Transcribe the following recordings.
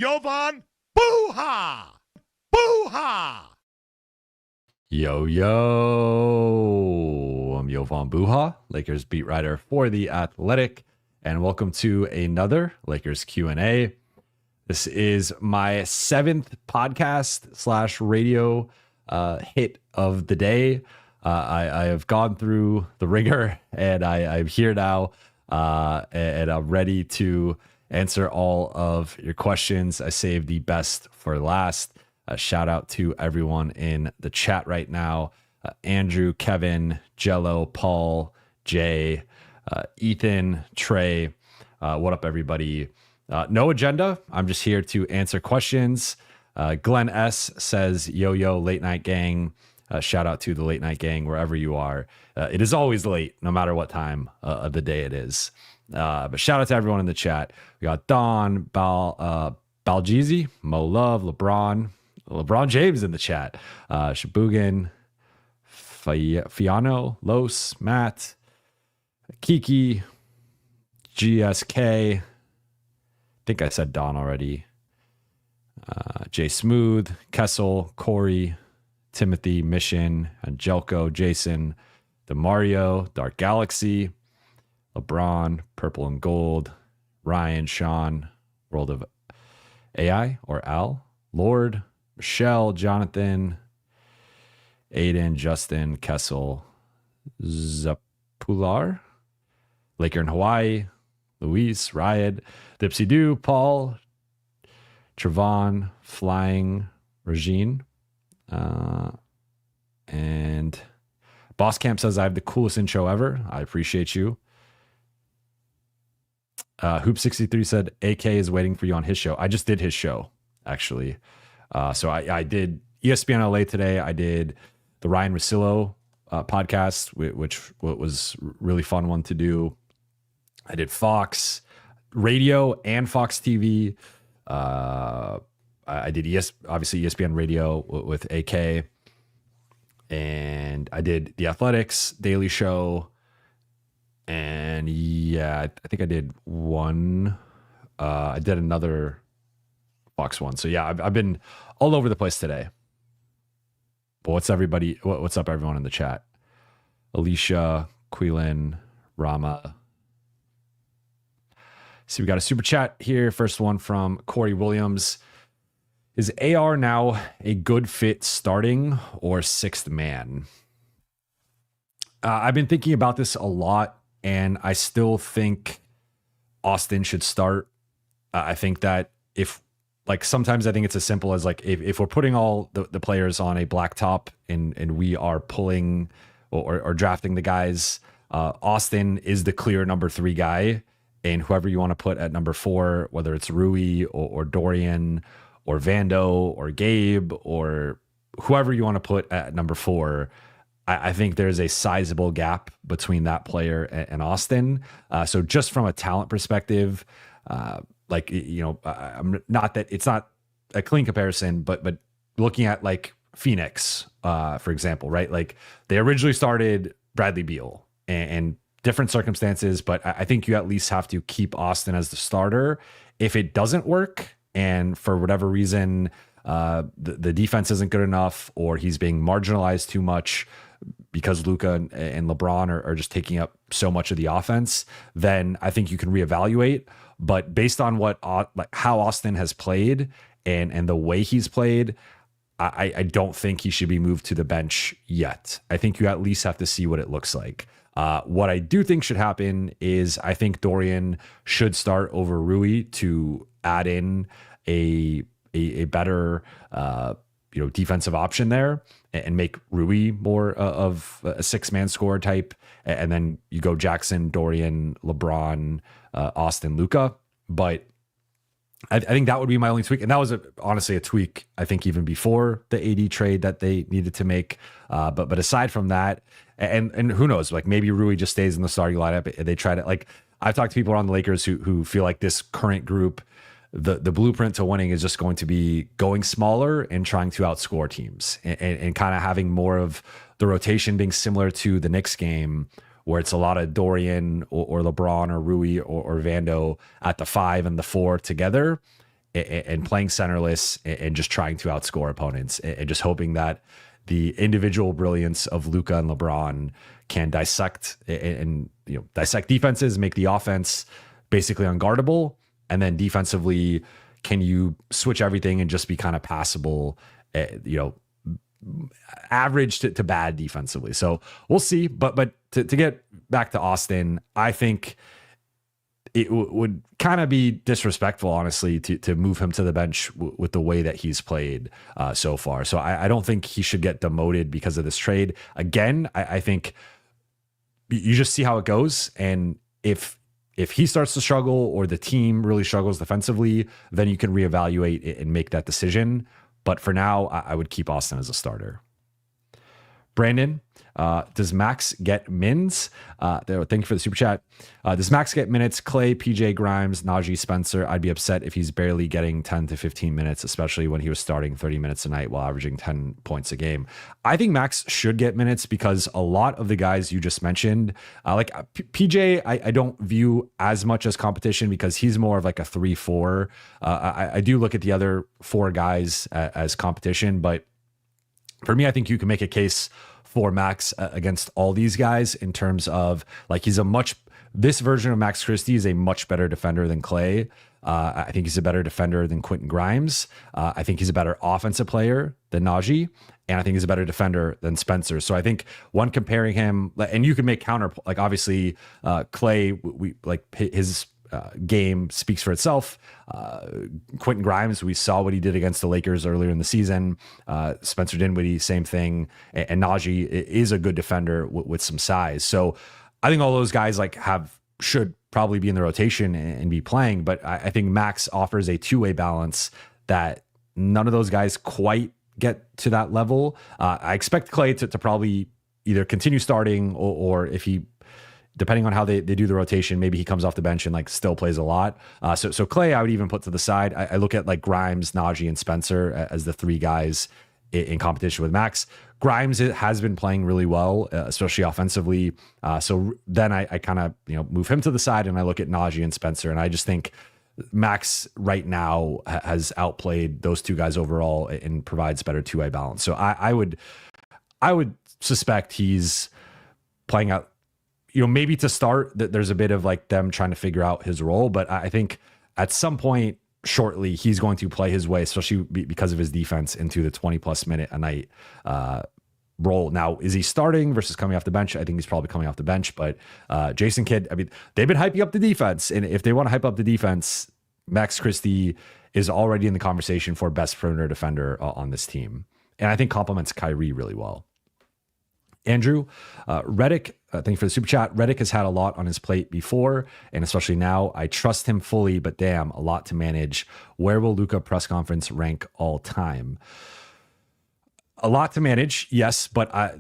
Jovan Buha! Buha! Yo, yo, I'm Jovan Buha, Lakers beat writer for The Athletic, and welcome to another Lakers Q&A. This is my seventh podcast / radio hit of the day. I have gone through the ringer, and I'm here now, and I'm ready to answer all of your questions. I saved the best for last. Shout out to everyone in the chat right now. Andrew, Kevin, Jello, Paul, Jay, Ethan, Trey. What up, everybody? No agenda. I'm just here to answer questions. Glenn S. says, yo, late night gang. Shout out to the late night gang, wherever you are. It is always late, no matter what time of the day it is. But shout out to everyone in the chat. We got Don, Baljeezy, Mo Love, LeBron James in the chat. Shabugan, Fiano, Los, Matt, Kiki, GSK. I think I said Don already. Jay Smooth, Kessel, Corey, Timothy, Mission, Angelco, Jason, DeMario, Dark Galaxy, LeBron, Purple and Gold, Ryan, Sean, World of AI or Al, Lord, Michelle, Jonathan, Aiden, Justin, Kessel, Zapular, Laker in Hawaii, Luis, Riot, Dipsy Doo, Paul, Trevon, Flying, Regine, and Boss Camp says I have the coolest intro ever. I appreciate you. Hoop63 said AK is waiting for you on his show. I just did his show, actually. So I did ESPN LA today. I did the Ryan Russillo podcast, which was really fun one to do. I did Fox Radio and Fox TV. I did obviously ESPN Radio with AK, and I did the Athletics Daily Show. And yeah, I think I did one. I did another Fox one. So yeah, I've been all over the place today. But what's everybody? What's up, everyone in the chat? Alicia, Quillen, Rama. See, we got a super chat here. First one from Corey Williams. Is AR now a good fit starting or sixth man? I've been thinking about this a lot, and I still think Austin should start. I think that sometimes I think it's as simple as if we're putting all the players on a blacktop and we are pulling or drafting the guys, Austin is the clear number 3 guy. And whoever you want to put at number 4, whether it's Rui or Dorian or Vando or Gabe or whoever you want to put at number 4, I think there's a sizable gap between that player and Austin. So just from a talent perspective, I'm not that it's not a clean comparison, but looking at like Phoenix, for example, right? Like they originally started Bradley Beal and different circumstances, but I think you at least have to keep Austin as the starter. If it doesn't work, and for whatever reason, the defense isn't good enough, or he's being marginalized too much because Luka and LeBron are just taking up so much of the offense, then I think you can reevaluate. But based on how Austin has played and the way he's played, I don't think he should be moved to the bench yet. I think you at least have to see what it looks like. What I do think should happen is I think Dorian should start over Rui to add in a better defensive option there and make Rui more of a 6-man scorer type. And then you go Jackson, Dorian, LeBron, Austin, Luka. But I think that would be my only tweak. And that was honestly a tweak, I think, even before the AD trade that they needed to make. But aside from that, and who knows, like maybe Rui just stays in the starting lineup. They try to, like, I've talked to people around the Lakers who feel like this current group, the blueprint to winning is just going to be going smaller and trying to outscore teams and kind of having more of the rotation being similar to the Knicks game, where it's a lot of Dorian or LeBron or Rui or Vando at the 5 and the 4 together. and playing centerless and just trying to outscore opponents and just hoping that the individual brilliance of Luka and LeBron can dissect and dissect defenses, make the offense basically unguardable, and then defensively, can you switch everything and just be kind of passable, average to bad defensively. So we'll see. But to get back to Austin, I think it would kind of be disrespectful, honestly, to move him to the bench with the way that he's played so far. So I don't think he should get demoted because of this trade. Again, I think you just see how it goes. And if he starts to struggle or the team really struggles defensively, then you can reevaluate and make that decision. But for now, I would keep Austin as a starter. Brandon, does Max get mins? Thank you for the super chat. Does Max get minutes? Clay, PJ, Grimes, Najee, Spencer. I'd be upset if he's barely getting 10 to 15 minutes, especially when he was starting 30 minutes a night while averaging 10 points a game. I think Max should get minutes because a lot of the guys you just mentioned, like PJ, I don't view as much as competition because he's more of like a 3-4. I do look at the other 4 guys as competition, but for me, I think you can make a case for Max against all these guys in terms of like this version of Max Christie is a much better defender than Clay. I think he's a better defender than Quentin Grimes. I think he's a better offensive player than Najee. And I think he's a better defender than Spencer. So I think one comparing him, and you can make counter, like obviously Clay, we like his game speaks for itself. Quentin Grimes, we saw what he did against the Lakers earlier in the season. Spencer Dinwiddie, same thing. And Najee is a good defender with some size. So I think all those guys should probably be in the rotation and be playing. But I think Max offers a two-way balance that none of those guys quite get to that level. I expect Clay to probably either continue starting or if he, depending on how they do the rotation, maybe he comes off the bench and still plays a lot. So Clay, I would even put to the side. I look at Grimes, Najee, and Spencer as the 3 guys in competition with Max. Grimes has been playing really well, especially offensively. So then I kind of move him to the side and I look at Najee and Spencer, and I just think Max right now has outplayed those 2 guys overall and provides better two-way balance. So I would suspect he's playing out. Maybe to start, that there's a bit of them trying to figure out his role, but I think at some point shortly he's going to play his way, especially because of his defense, into the 20+ minute a night role. Now, is he starting versus coming off the bench? I think he's probably coming off the bench, but Jason Kidd, they've been hyping up the defense, and if they want to hype up the defense, Max Christie is already in the conversation for best perimeter defender on this team, and I think complements Kyrie really well. Andrew, Redick, thank you for the super chat. Redick has had a lot on his plate before, and especially now. I trust him fully, but damn, a lot to manage. Where will Luka press conference rank all time? A lot to manage, yes, but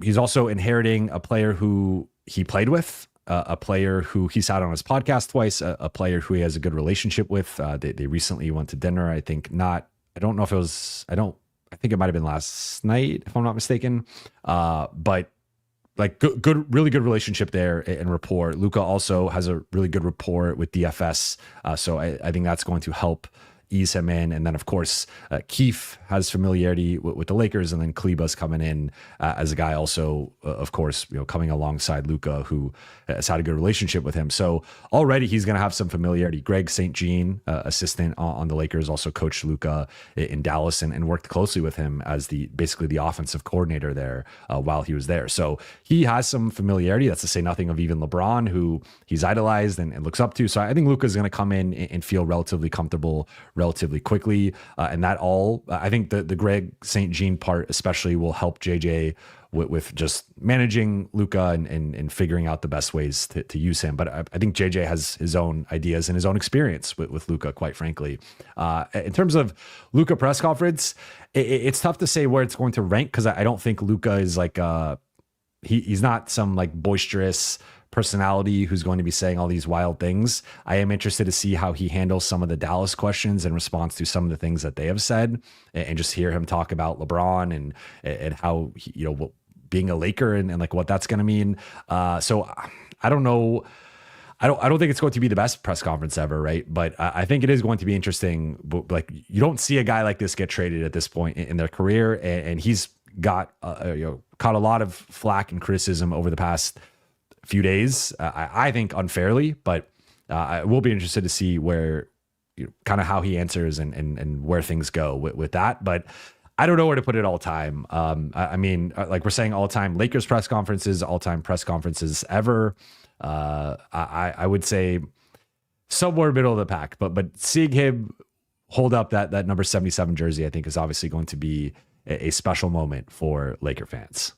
he's also inheriting a player who he played with, a player who he's had on his podcast twice, a player who he has a good relationship with. They recently went to dinner. I think it might have been last night, if I'm not mistaken. But really good relationship there and rapport. Luka also has a really good rapport with DFS. So I think that's going to help ease him in. And then, of course, Keefe has familiarity with the Lakers, and then Kleba's coming in as a guy also, of course, coming alongside Luka, who has had a good relationship with him. So already he's going to have some familiarity. Greg St. Jean, assistant on the Lakers, also coached Luka in Dallas and worked closely with him as basically the offensive coordinator there while he was there. So he has some familiarity. That's to say nothing of even LeBron, who he's idolized and looks up to. So I think Luka's going to come in and feel relatively comfortable relatively quickly. And that I think the Greg St. Jean part especially will help JJ with just managing Luka and figuring out the best ways to use him. But I think JJ has his own ideas and his own experience with Luka, quite frankly. In terms of Luka press conference, it's tough to say where it's going to rank, because I don't think Luka is he's not some boisterous personality who's going to be saying all these wild things. I am interested to see how he handles some of the Dallas questions in response to some of the things that they have said, and just hear him talk about LeBron and how being a Laker and what that's going to mean. So I don't know I don't think it's going to be the best press conference ever, right? But I think it is going to be interesting. But like, you don't see a guy like this get traded at this point in their career, and he's got caught a lot of flack and criticism over the past few days. I think unfairly, but I will be interested to see where kind of how he answers and where things go with that. But I don't know where to put it all time. I mean, like we're saying all time Lakers press conferences, all time press conferences ever. I would say somewhere middle of the pack, but seeing him hold up that number 77 jersey, I think is obviously going to be a special moment for Laker fans.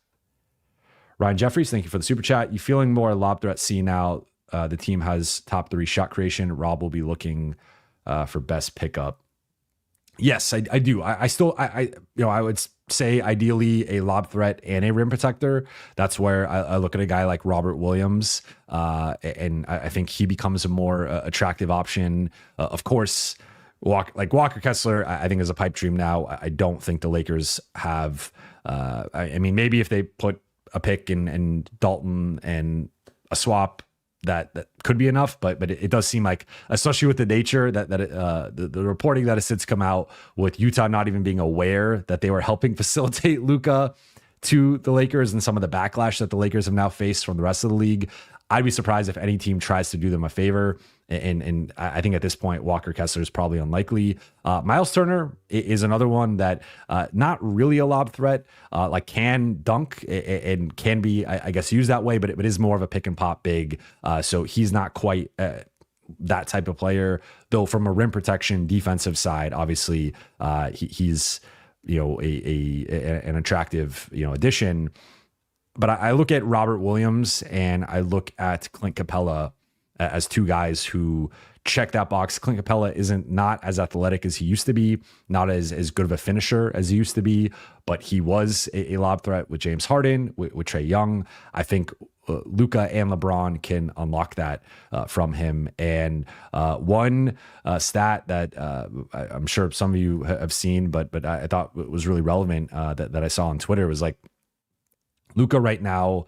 Ryan Jeffries, thank you for the super chat. You feeling more lob threat C now? The team has top 3 shot creation. Rob will be looking for best pickup. Yes, I do. I still I would say ideally a lob threat and a rim protector. That's where I look at a guy like Robert Williams, and I think he becomes a more attractive option. Of course, Walker Kessler, I think is a pipe dream now. I don't think the Lakers have. I mean, maybe if they put a pick in Dalton and a swap, that could be enough, but it does seem like, especially with the nature that the reporting that has since come out with Utah not even being aware that they were helping facilitate Luka to the Lakers and some of the backlash that the Lakers have now faced from the rest of the league. I'd be surprised if any team tries to do them a favor. And I think at this point, Walker Kessler is probably unlikely. Miles Turner is another one that not really a lob threat, like can dunk and can be, I guess, used that way, but it is more of a pick and pop big. So he's not quite that type of player, though. From a rim protection defensive side, obviously he's an attractive addition. But I look at Robert Williams and I look at Clint Capella as two guys who check that box. Clint Capella isn't not as athletic as he used to be, not as good of a finisher as he used to be, but he was a lob threat with James Harden, with Trae Young. I think Luka and LeBron can unlock that from him. And one stat that I'm sure some of you have seen, but I thought it was really relevant that I saw on Twitter was like, Luka right now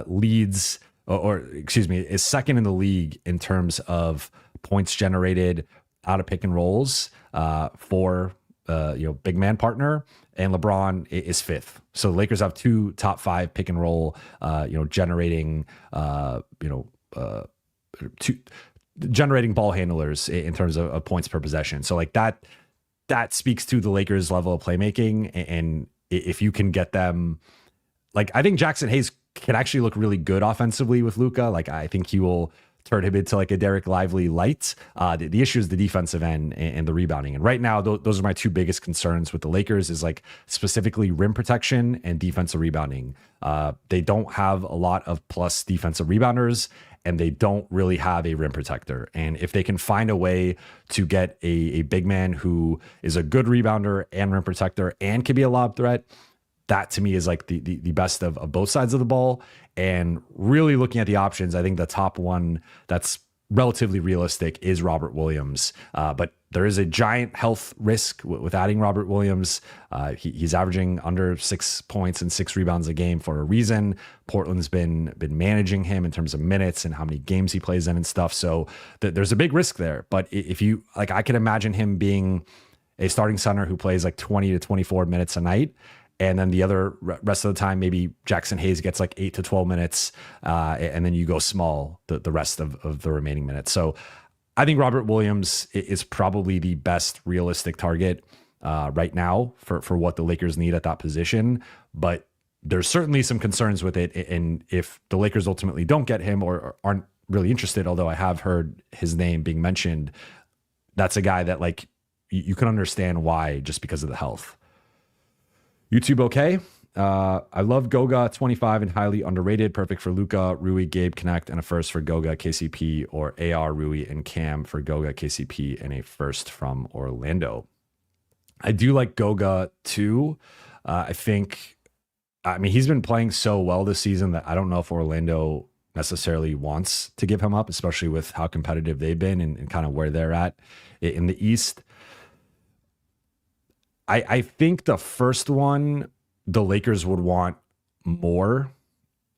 leads, or excuse me, is second in the league in terms of points generated out of pick and rolls for big man partner, and LeBron is fifth. So the Lakers have 2 top 5 pick and roll generating generating ball handlers in terms of points per possession. So like that speaks to the Lakers' level of playmaking, and if you can get them. Like, I think Jackson Hayes can actually look really good offensively with Luka. Like, I think he will turn him into like a Derek Lively light. The issue is the defensive end and the rebounding. And right now, those are my 2 biggest concerns with the Lakers, is like specifically rim protection and defensive rebounding. They don't have a lot of plus defensive rebounders, and they don't really have a rim protector. And if they can find a way to get a big man who is a good rebounder and rim protector and can be a lob threat, that to me is like the best of both sides of the ball. And really looking at the options, I think the top one that's relatively realistic is Robert Williams. But there is a giant health risk with adding Robert Williams. He's averaging under 6 points and 6 rebounds a game for a reason. Portland's been managing him in terms of minutes and how many games he plays in and stuff. So there's a big risk there. But if you like, I can imagine him being a starting center who plays like 20 to 24 minutes a night. And then the other rest of the time, maybe Jackson Hayes gets like 8 to 12 minutes, and then you go small the rest of the remaining minutes. So I think Robert Williams is probably the best realistic target right now for what the Lakers need at that position. But there's certainly some concerns with it. And if the Lakers ultimately don't get him or aren't really interested, although I have heard his name being mentioned, that's a guy that like you can understand why, just because of the health. YouTube okay. I love Goga 25 and highly underrated. Perfect for Luka, Rui, Gabe, Connect, and a first for Goga, KCP, or AR, Rui, and Cam for Goga, KCP, and a first from Orlando. I do like Goga too. I mean, he's been playing so well this season that I don't know if Orlando necessarily wants to give him up, especially with how competitive they've been and kind of where they're at in the East. I think the first one, the Lakers would want more.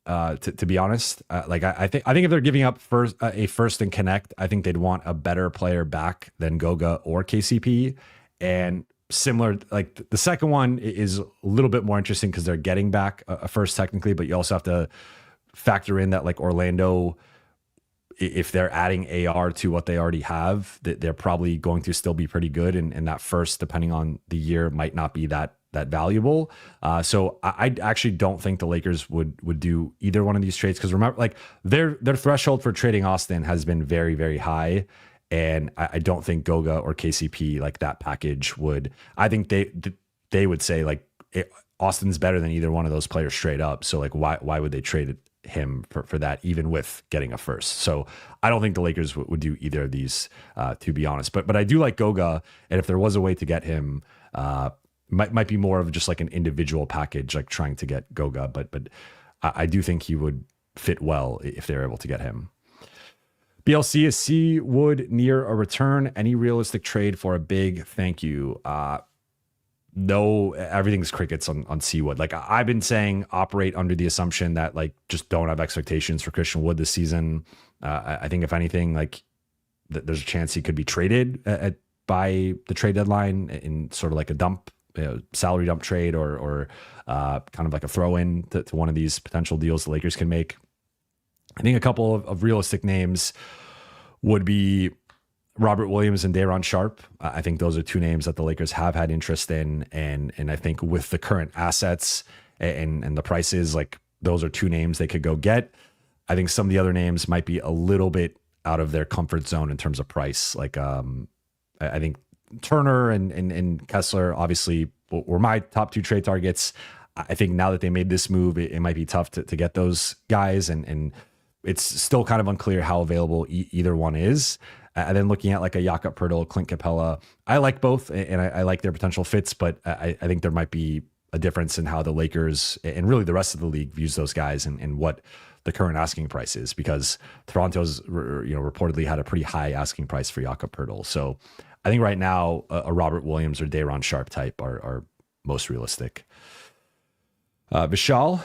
to be honest. I think if they're giving up a first and connect, I think they'd want a better player back than Goga or KCP. And similar, like the second one is a little bit more interesting because they're getting back a first technically, but you also have to factor in that like Orlando, if they're adding AR to what they already have, that they're probably going to still be pretty good. And that first, depending on the year, might not be that valuable. So I actually don't think the Lakers would do either one of these trades, because remember, like their threshold for trading Austin has been very, very high. And I don't think Goga or KCP, like that package would. I think they would say like Austin's better than either one of those players straight up. So like why would they trade him for that, even with getting a first? So I don't think the Lakers would do either of these, to be honest. But I do like Goga, and if there was a way to get him, might be more of just like an individual package, like trying to get Goga. But I do think he would fit well if they're able to get him. BLC is C Wood near a return. Any realistic trade for a big? Thank you. No, everything's crickets on C Wood. Like I've been saying, operate under the assumption that like just don't have expectations for Christian Wood this season. I think if anything, like there's a chance he could be traded by the trade deadline in sort of like a dump, salary dump trade, or kind of like a throw in to one of these potential deals the Lakers can make. I think a couple of realistic names would be Robert Williams and Day'Ron Sharpe. I think those are two names that the Lakers have had interest in. And I think with the current assets and the prices, like those are two names they could go get. I think some of the other names might be a little bit out of their comfort zone in terms of price. Like I think Turner and Kessler obviously were my top two trade targets. I think now that they made this move, it might be tough to get those guys. And it's still kind of unclear how available either one is. And then looking at like a Jakob Poeltl, Clint Capella, I like both, and I like their potential fits, but I think there might be a difference in how the Lakers and really the rest of the league views those guys and what the current asking price is, because Toronto's reportedly had a pretty high asking price for Jakob Poeltl. So I think right now a Robert Williams or Day'Ron Sharpe type are most realistic. Vishal,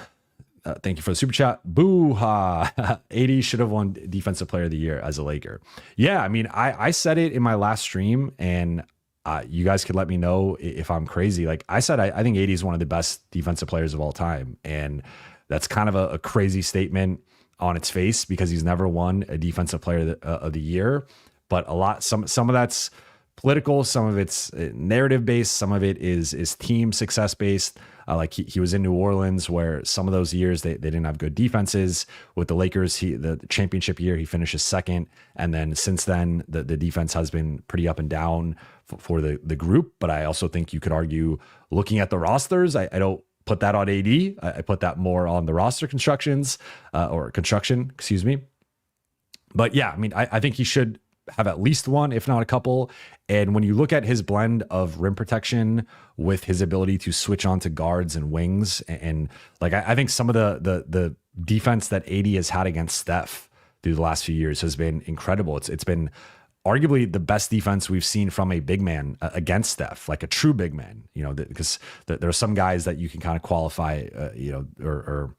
thank you for the super chat. Buha. AD should have won Defensive Player of the Year as a Laker. Yeah, I mean, I said it in my last stream, and you guys could let me know if I'm crazy. Like I said, I think AD is one of the best defensive players of all time, and that's kind of a crazy statement on its face because he's never won a Defensive Player of the Year. But some of that's political, some of it's narrative based, some of it is team success based. Like he was in New Orleans, where some of those years they didn't have good defenses. With the Lakers, the championship year he finishes second, and then since then the defense has been pretty up and down for the group. But I also think you could argue, looking at the rosters, I don't put that on AD. I put that more on the roster construction, excuse me. But yeah, I mean, I think he should have at least one, if not a couple. And when you look at his blend of rim protection with his ability to switch on to guards and wings, and like I think some of the defense that AD has had against Steph through the last few years has been incredible. It's been arguably the best defense we've seen from a big man against Steph, like a true big man. Because there are some guys that you can kind of qualify, or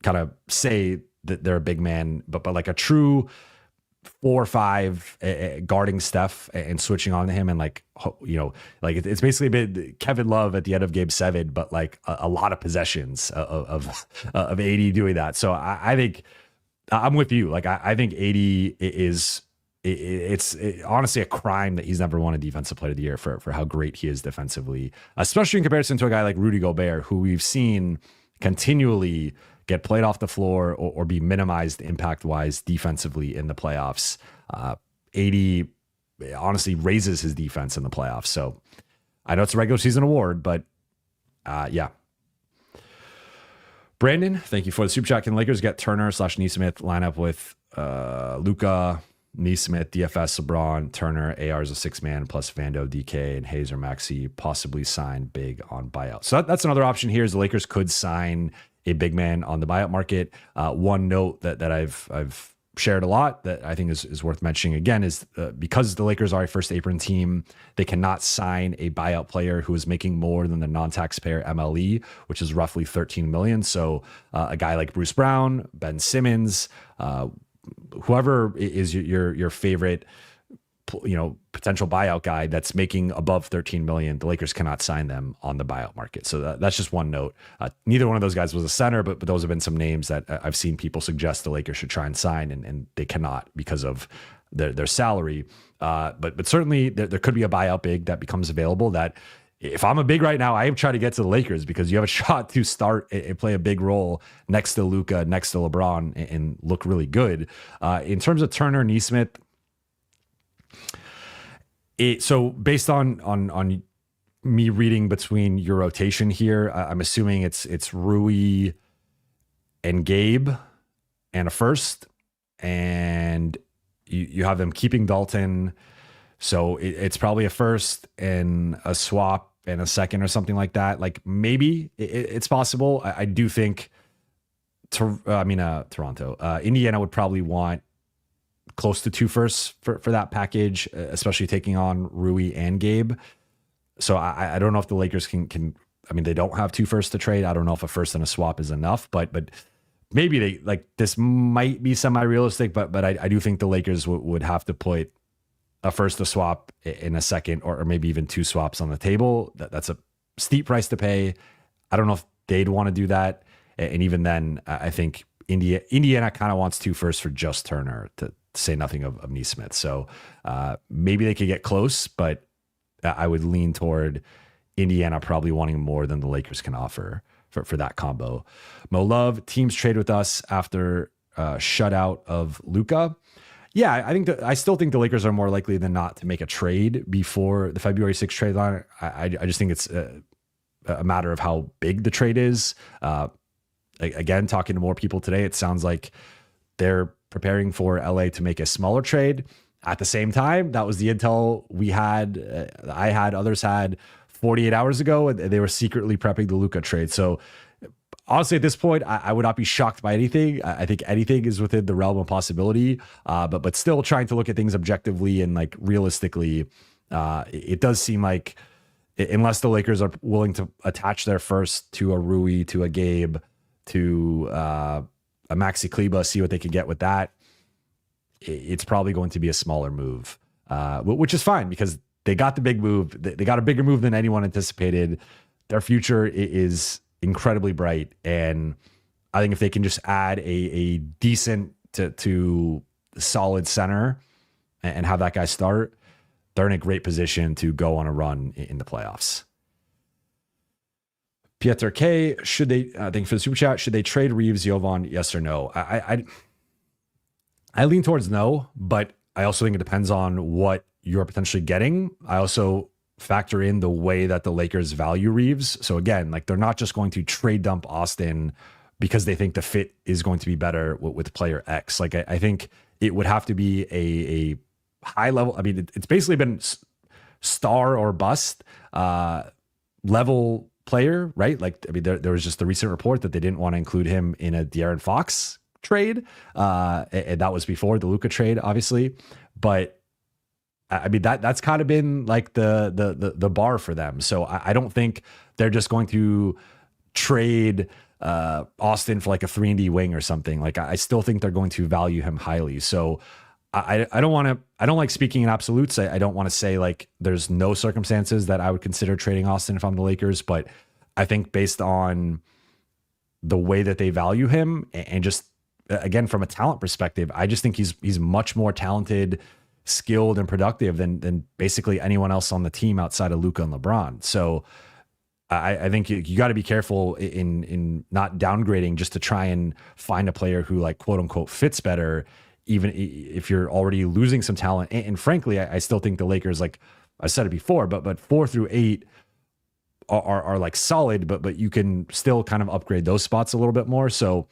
kind of say that they're a big man, but like a true 4 or 5 guarding Steph and switching on to him, and like it's basically been Kevin Love at the end of Game 7, but like a lot of possessions of AD doing that. So I think I'm with you. Like I think AD is it's honestly a crime that he's never won a Defensive Player of the Year for how great he is defensively, especially in comparison to a guy like Rudy Gobert, who we've seen continually get played off the floor or be minimized impact-wise defensively in the playoffs. AD honestly raises his defense in the playoffs. So I know it's a regular season award, but yeah. Brandon, thank you for the super chat. Can the Lakers get Turner/Nesmith lineup with Luka, Nesmith, DFS, LeBron, Turner, AR as a 6-man, plus Vando, DK, and Hayes or Maxey, possibly sign big on buyout? So that's another option here, is the Lakers could sign a big man on the buyout market. One note that I've shared a lot that I think is worth mentioning again is because the Lakers are a first apron team, they cannot sign a buyout player who is making more than the non-taxpayer MLE, which is roughly 13 million. So a guy like Bruce Brown, Ben Simmons, whoever is your favorite, potential buyout guy that's making above 13 million, the Lakers cannot sign them on the buyout market. So that's just one note. Neither one of those guys was a center, but those have been some names that I've seen people suggest the Lakers should try and sign, and they cannot because of their salary. But certainly there could be a buyout big that becomes available that if I'm a big right now, I am trying to get to the Lakers because you have a shot to start and play a big role next to Luka, next to LeBron, and look really good. In terms of Turner, Nesmith, so based on me reading between your rotation here, I'm assuming it's Rui and Gabe and a first, and you have them keeping Dalton. So it's probably a first and a swap and a second or something like that. Like maybe it's possible. I do think Toronto, Indiana would probably want close to 2 firsts for that package, especially taking on Rui and Gabe. So I don't know if the Lakers can. I mean, they don't have 2 firsts to trade. I don't know if a first and a swap is enough, but maybe they this might be semi-realistic. But I do think the Lakers would have to put a first, a swap, in a second, or maybe even 2 swaps on the table. That's a steep price to pay. I don't know if they'd want to do that. And even then, I think Indiana kind of wants 2 firsts for just Turner, to say nothing of Nesmith. So maybe they could get close, but I would lean toward Indiana probably wanting more than the Lakers can offer for that combo. Mo Love, teams trade with us after shutout of Luka. Yeah, I still think the Lakers are more likely than not to make a trade before the February 6th trade line. I just think it's a matter of how big the trade is. Again, talking to more people today, it sounds like they're preparing for LA to make a smaller trade. At the same time, that was the intel we had, I had, others had 48 hours ago, and they were secretly prepping the Luka trade. So honestly, at this point, I would not be shocked by anything. I think anything is within the realm of possibility, but still trying to look at things objectively and like realistically, it does seem like unless the Lakers are willing to attach their first to a Rui, to a Gabe, to a Maxi Kleba, see what they could get with that, it's probably going to be a smaller move, which is fine because they got the big move. They got a bigger move than anyone anticipated. Their future is incredibly bright. And I think if they can just add a decent to solid center and have that guy start, they're in a great position to go on a run in the playoffs. Pieter K, should they, thank you for the super chat, should they trade Reeves, Jovan, yes or no? I lean towards no, but I also think it depends on what you're potentially getting. I also factor in the way that the Lakers value Reeves. So again, like they're not just going to trade dump Austin because they think the fit is going to be better with player X. Like I think it would have to be a high level. I mean, it's basically been star or bust level player, right? Like, I mean, there was just the recent report that they didn't want to include him in a De'Aaron Fox trade. And that was before the Luka trade, obviously. But I mean, that's kind of been like the bar for them. So I don't think they're just going to trade Austin for like a 3-and-D wing or something. Like I still think they're going to value him highly. So I don't like speaking in absolutes. I don't want to say like there's no circumstances that I would consider trading Austin if I'm the Lakers, but I think based on the way that they value him and just again from a talent perspective, I just think he's much more talented, skilled, and productive than basically anyone else on the team outside of Luka and LeBron. So I think you got to be careful in not downgrading just to try and find a player who like quote unquote fits better, even if you're already losing some talent. And frankly, I still think the Lakers, like I said it before, but 4 through 8 are like solid, but you can still kind of upgrade those spots a little bit more. So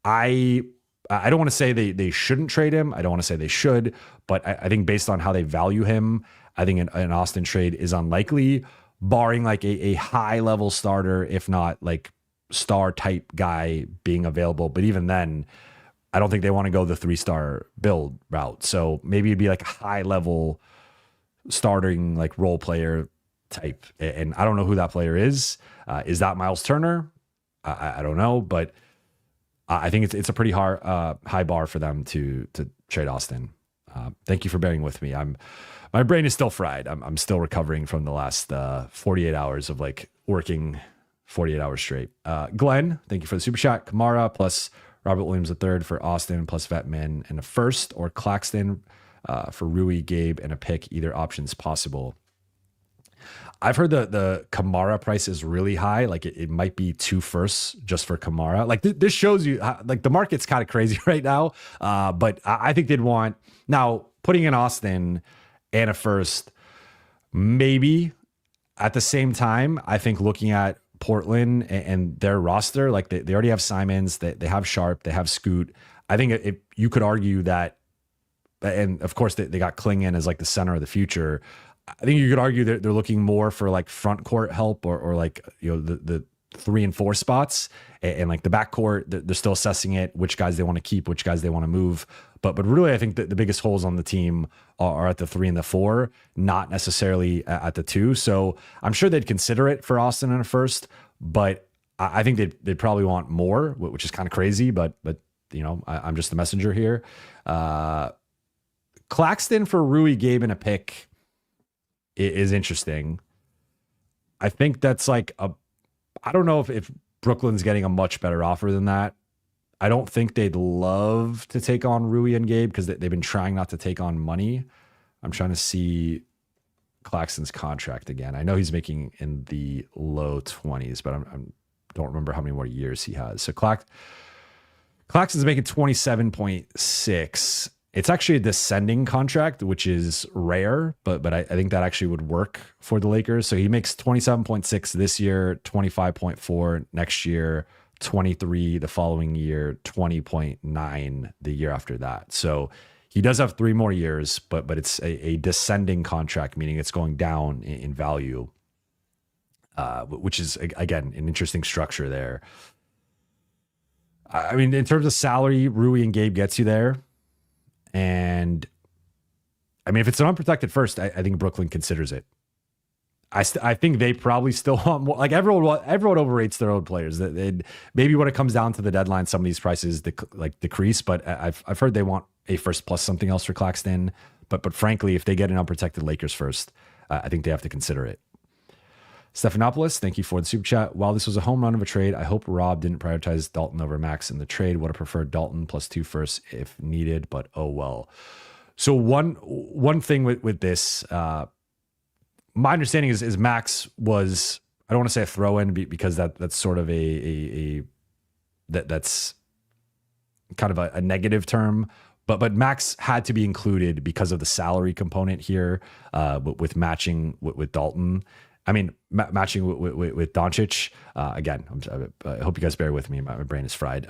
I don't want to say they shouldn't trade him. I don't want to say they should, but I think based on how they value him, I think an Austin trade is unlikely, barring like a high level starter, if not like star type guy being available. But even then, I don't think they want to go the 3-star build route. So maybe it'd be like a high level starting like role player type. And I don't know who that player is. Is that Miles Turner? I don't know, but I think it's a pretty high bar for them to trade Austin. Thank you for bearing with me. My brain is still fried. I'm still recovering from the last 48 hours of like working 48 hours straight. Glenn, thank you for the super chat. Kamara plus Robert Williams III for Austin plus Vetman and a first, or Claxton for Rui, Gabe, and a pick. Either option's possible. I've heard the Kamara price is really high. Like it might be 2 firsts just for Kamara. Like this shows you how, like the market's kind of crazy right now. But I think they'd want, now putting in Austin and a first, maybe. At the same time, I think looking at Portland and their roster, like they already have Simons, they have Sharp, they have Scoot. I think if you could argue that, and of course they got Klingon as like the center of the future. I think you could argue that they're looking more for like front court help or like, you know, the 3 and 4 spots, and like the back court, they're still assessing it, which guys they want to keep, which guys they want to move. But really, I think that the biggest holes on the team are at the 3 and the 4, not necessarily at the 2. So I'm sure they'd consider it for Austin in a first, but I think they'd probably want more, which is kind of crazy. But you know, I'm just the messenger here. Claxton for Rui, Gabe, and a pick is interesting. I think that's like I don't know if Brooklyn's getting a much better offer than that. I don't think they'd love to take on Rui and Gabe because they've been trying not to take on money. I'm trying to see Claxton's contract again. I know he's making in the low 20s, but I don't remember how many more years he has. So Claxton's making 27.6. It's actually a descending contract, which is rare, but I think that actually would work for the Lakers. So he makes 27.6 this year, 25.4 next year, 23 the following year, 20.9 the year after that. So he does have 3 more years, but it's a descending contract, meaning it's going down in value, which is, again, an interesting structure there. I mean, in terms of salary, Rui and Gabe gets you there. And I mean, if it's an unprotected first, I think Brooklyn considers it. I think they probably still want more. Like everyone overrates their own players. Maybe when it comes down to the deadline, some of these prices decrease. But I've heard they want a first plus something else for Claxton. But frankly, if they get an unprotected Lakers first, I think they have to consider it. Stephanopoulos, thank you for the super chat. While this was a home run of a trade, I hope Rob didn't prioritize Dalton over Max in the trade. Would have preferred Dalton plus 2 firsts if needed, but oh well. So one thing with this, my understanding is Max was, I don't want to say a throw-in because that's sort of that's kind of a negative term, but Max had to be included because of the salary component here, with matching with Dalton. I mean, matching with Doncic. Again, I hope you guys bear with me. My brain is fried.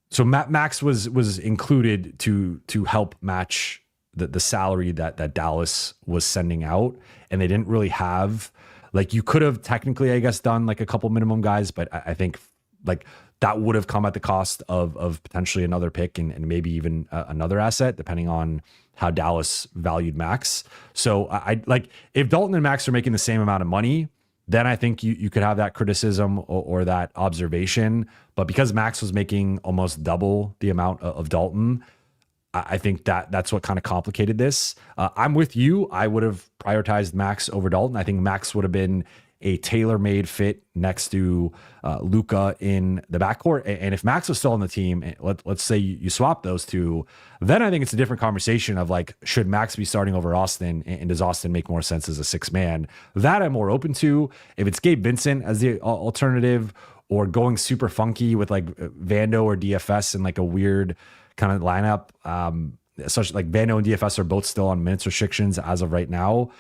So Max was included to help match the salary that Dallas was sending out, and they didn't really have, like, you could have technically, I guess, done like a couple minimum guys, but I think like that would have come at the cost of potentially another pick and maybe even another asset, depending on how Dallas valued Max. So I like, if Dalton and Max are making the same amount of money, then I think you could have that criticism or that observation. But because Max was making almost double the amount of Dalton, I think that's what kind of complicated this. I'm with you. I would have prioritized Max over Dalton. I think Max would have been a tailor-made fit next to Luka in the backcourt. And if Max was still on the team, let's say you swap those two, then I think it's a different conversation of like, should Max be starting over Austin? And does Austin make more sense as a 6-man? That I'm more open to. If it's Gabe Vincent as the alternative, or going super funky with like Vando or DFS in like a weird kind of lineup, such like Vando and DFS are both still on minutes restrictions as of right now,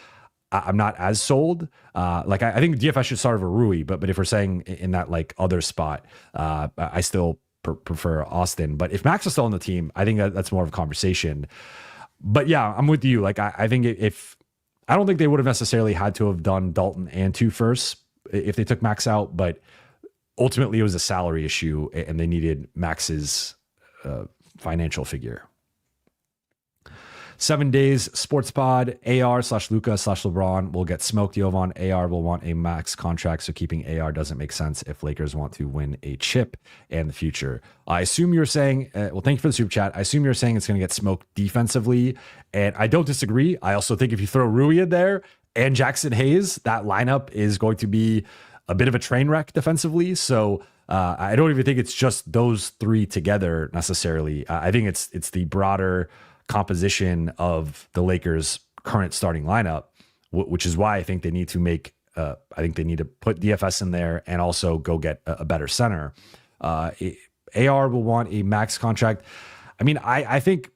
I'm not as sold. Like I think DFS should start over Rui, but if we're saying in that like other spot, I still prefer Austin. But if Max is still on the team, I think that's more of a conversation. But yeah, I'm with you. Like I think I don't think they would have necessarily had to have done Dalton and 2 firsts if they took Max out, but ultimately it was a salary issue and they needed Max's financial figure. 7 Days Sports Pod, AR/Luka/LeBron will get smoked. Jovan, AR will want a max contract, so keeping AR doesn't make sense if Lakers want to win a chip in the future. I assume you're saying, well, thank you for the super chat. I assume you're saying it's going to get smoked defensively, and I don't disagree. I also think if you throw Rui in there and Jackson Hayes, that lineup is going to be a bit of a train wreck defensively. So I don't even think it's just those three together necessarily. I think it's the broader composition of the Lakers' current starting lineup, which is why I think they need to make. I think they need to put DFS in there and also go get a better center. AR will want a max contract. I mean, I think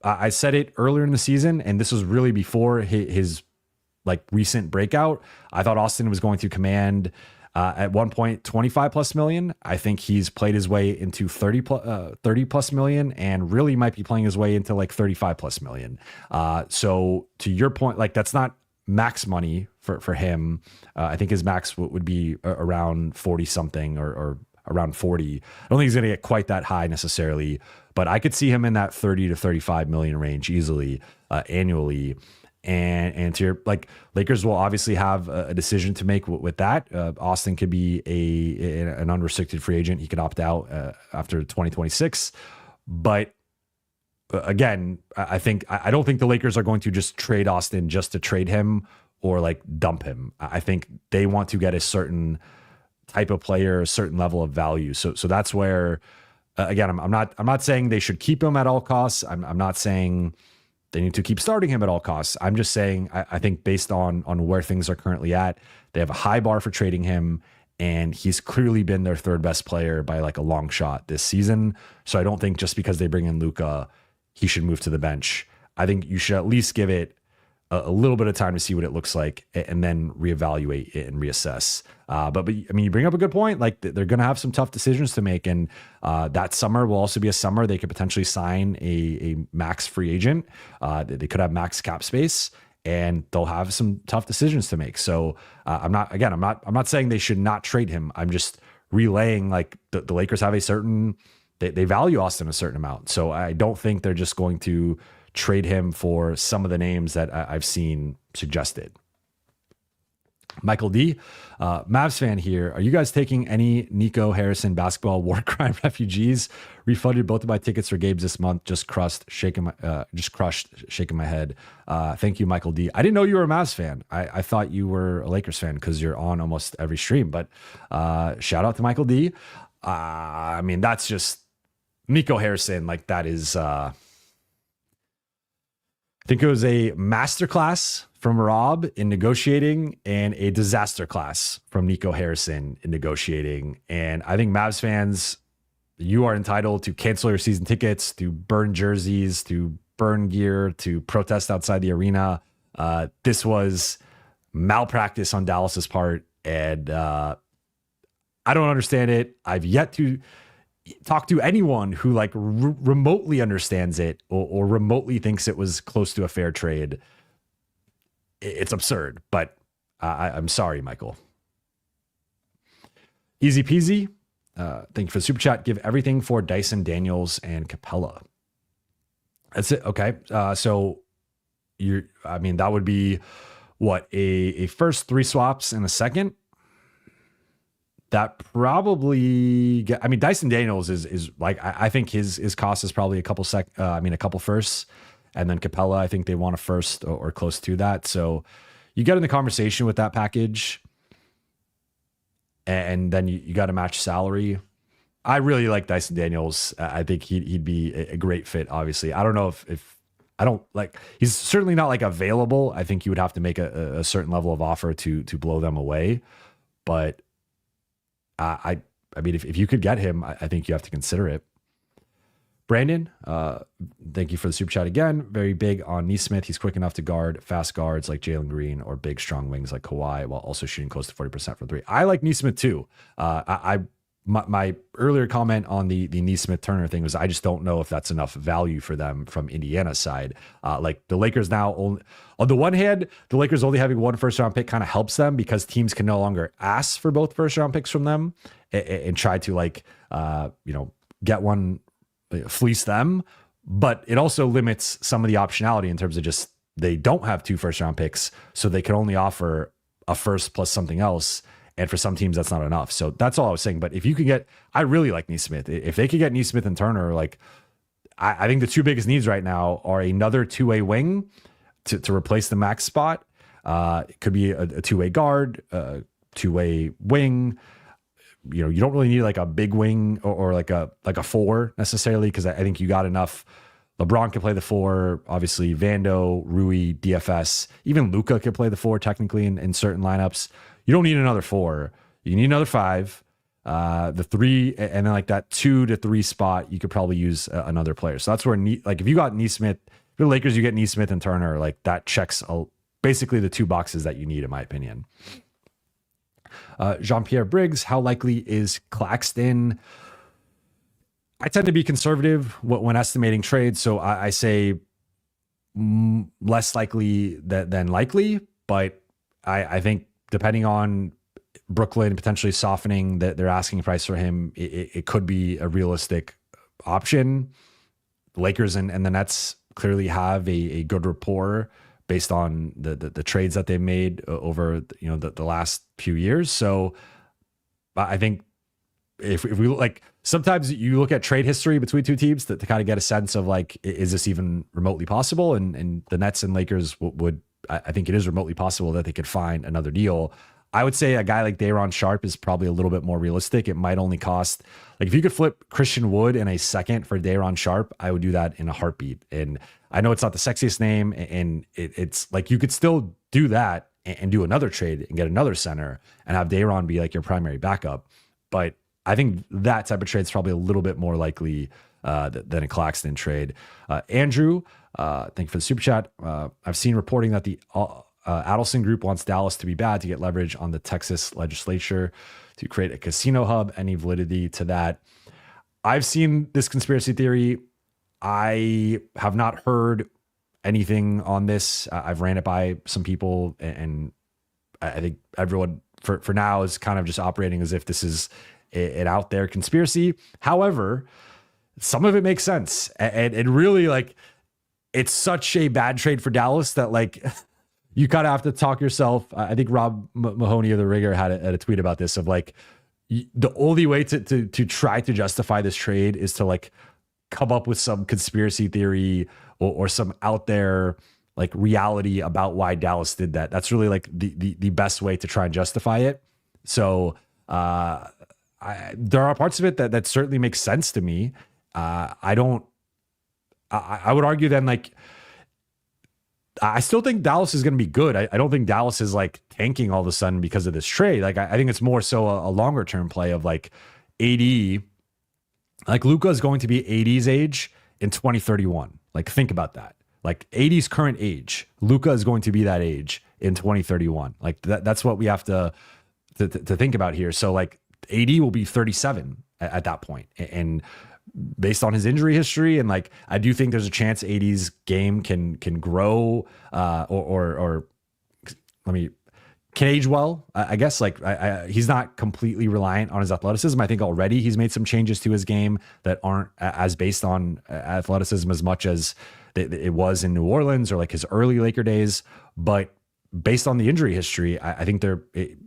I said it earlier in the season, and this was really before his like recent breakout. I thought Austin was going to command at one point 25 plus million. I think he's played his way into 30 plus million, and really might be playing his way into like 35 plus million. So to your point, like that's not max money for him. I think his max would be around 40 something or around 40. I don't think he's going to get quite that high necessarily, but I could see him in that 30 to 35 million range easily annually. And to your, like, Lakers will obviously have a decision to make with that. Austin could be an unrestricted free agent. He could opt out after 2026. But again, I don't think the Lakers are going to just trade Austin just to trade him or like dump him. I think they want to get a certain type of player, a certain level of value. So that's where, again, I'm not saying they should keep him at all costs. I'm not saying they need to keep starting him at all costs. I'm just saying, I think based on where things are currently at, they have a high bar for trading him, and he's clearly been their third best player by like a long shot this season. So I don't think just because they bring in Luka, he should move to the bench. I think you should at least give it a little bit of time to see what it looks like and then reevaluate it and reassess. But I mean, you bring up a good point. Like they're going to have some tough decisions to make. And that summer will also be a summer they could potentially sign a max free agent. They could have max cap space, and they'll have some tough decisions to make. So I'm not saying they should not trade him. I'm just relaying like the Lakers have they value Austin a certain amount. So I don't think they're just going to trade him for some of the names that I've seen suggested. Michael D, Mavs fan here. Are you guys taking any Nico Harrison basketball war crime refugees? Refunded both of my tickets for Gabe's this month. Just crushed, shaking my head. Thank you, Michael D. I didn't know you were a Mavs fan. I thought you were a Lakers fan because you're on almost every stream. But shout out to Michael D. I mean, that's just Nico Harrison. Like that is. I think it was a masterclass from Rob in negotiating and a disaster class from Nico Harrison in negotiating. And I think Mavs fans, you are entitled to cancel your season tickets, to burn jerseys, to burn gear, to protest outside the arena. This was malpractice on Dallas's part, and I don't understand it. I've yet to talk to anyone who like remotely understands it or remotely thinks it was close to a fair trade. It's absurd, but I'm sorry, Michael. Easy peasy. Thank you for the super chat. Give everything for Dyson Daniels and Capella. That's it. Okay. So that would be what, a first 3 swaps and a second. That probably Dyson Daniels is like, I think his cost is probably a couple firsts, and then Capella, I think they want a first or close to that. So you get in the conversation with that package, and then you got to match salary. I really like Dyson Daniels. I think he'd be a great fit. Obviously, I don't know if I don't like, he's certainly not like available. I think you would have to make a certain level of offer to blow them away, but I mean, if you could get him, I think you have to consider it. Brandon, thank you for the super chat again. Very big on Neesmith. He's quick enough to guard fast guards like Jalen Green or big, strong wings like Kawhi while also shooting close to 40% from 3. I like Neesmith too. My earlier comment on the Neesmith Turner thing was I just don't know if that's enough value for them from Indiana's side. Like the Lakers now, on the one hand, the Lakers only having 1 first round pick kind of helps them because teams can no longer ask for both first round picks from them and try to get one fleece them, but it also limits some of the optionality in terms of just they don't have 2 first-round picks, so they can only offer a first plus something else. And for some teams, that's not enough. So that's all I was saying. But if you can get, I really like Neesmith. If they could get Neesmith and Turner, like I think the 2 biggest needs right now are another 2-way wing to replace the max spot. It could be a 2-way guard, 2-way wing. You don't really need like a big wing or like a 4 necessarily, because I think you got enough. LeBron can play the 4, obviously Vando, Rui, DFS, even Luka could play the 4 technically in certain lineups. You don't need another 4. You need another 5. The 3, and then like that 2 to 3 spot, you could probably use another player. So that's where, like, if you got Neesmith, if you're the Lakers, you get Neesmith and Turner, like that checks basically the 2 boxes that you need, in my opinion. Jean-Pierre Briggs, how likely is Claxton? I tend to be conservative when estimating trades, so I say less likely than likely, but I think depending on Brooklyn potentially softening their asking price for him, it could be a realistic option. The Lakers and the Nets clearly have a good rapport based on the trades that they made over the last few years. So I think if we like, sometimes you look at trade history between 2 teams to kind of get a sense of like, is this even remotely possible? And the Nets and Lakers would I think it is remotely possible that they could find another deal. I would say a guy like Day'Ron Sharpe is probably a little bit more realistic. It might only cost, like, if you could flip Christian Wood in a second for Day'Ron Sharpe, I would do that in a heartbeat. And I know it's not the sexiest name, and it's like you could still do that and do another trade and get another center and have Day'Ron be like your primary backup. But I think that type of trade is probably a little bit more likely than a Claxton trade. Andrew, thank you for the super chat. I've seen reporting that the Adelson Group wants Dallas to be bad to get leverage on the Texas legislature to create a casino hub. Any validity to that? I've seen this conspiracy theory. I have not heard anything on this. I've ran it by some people, and I think everyone for now is kind of just operating as if this is an out there conspiracy. However, some of it makes sense, and really, like, it's such a bad trade for Dallas that, like, you kind of have to talk yourself. I think Rob Mahoney of The Ringer had a tweet about this of like, the only way to try to justify this trade is to like come up with some conspiracy theory or some out there like reality about why Dallas did that. That's really like the best way to try and justify it. So there are parts of it that certainly makes sense to me. I would argue then, like, I still think Dallas is going to be good. I don't think Dallas is like tanking all of a sudden because of this trade. Like, I think it's more so a longer term play of like AD, like Luka is going to be AD's age in 2031. Like, think about that. Like, AD's current age, Luka is going to be that age in 2031. Like, that's what we have to think about here. So like, AD will be 37 at that point. And based on his injury history, and like, I do think there's a chance AD's game can grow or can age well. I guess like he's not completely reliant on his athleticism. I think already he's made some changes to his game that aren't as based on athleticism as much as it was in New Orleans or like his early Laker days. But based on the injury history, I think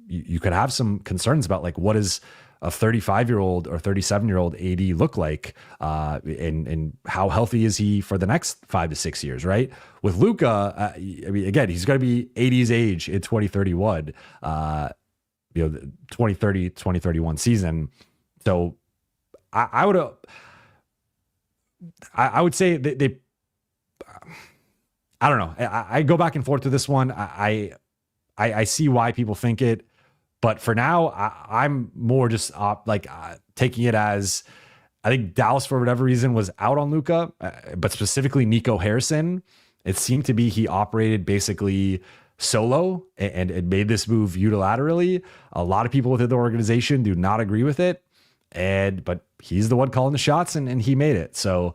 you could have some concerns about like, what is a 35-year-old or 37-year-old AD look like, and how healthy is he for the next 5 to 6 years, right? With Luka, I mean, again, he's going to be AD's age in 2031, the 2030, 2031 season. So I would say they I don't know. I go back and forth to this one. I see why people think it. But for now, I'm more just taking it as, I think Dallas, for whatever reason, was out on Luka, but specifically Nico Harrison. It seemed to be he operated basically solo and it made this move unilaterally. A lot of people within the organization do not agree with it, but he's the one calling the shots, and he made it. So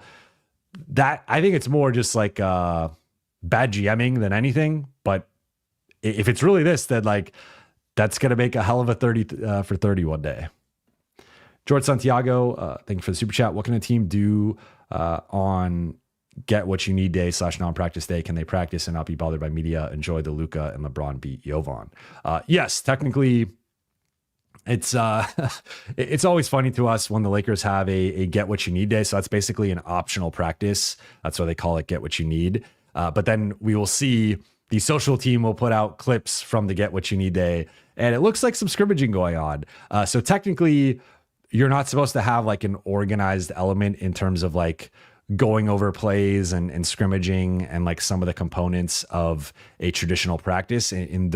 that, I think it's more just like bad GMing than anything. But if it's really this, then like, that's going to make a hell of a 30 for 30 one day. George Santiago, thank you for the super chat. What can a team do on Get What You Need Day / non-practice day. Can they practice and not be bothered by media? Enjoy the Luka and LeBron beat Jovan. Yes, technically, it's it's always funny to us when the Lakers have a Get What You Need Day. So that's basically an optional practice. That's why they call it Get What You Need. But then we will see the social team will put out clips from the Get What You Need Day, and it looks like some scrimmaging going on. So technically, you're not supposed to have like an organized element in terms of like going over plays and scrimmaging and like some of the components of a traditional practice. In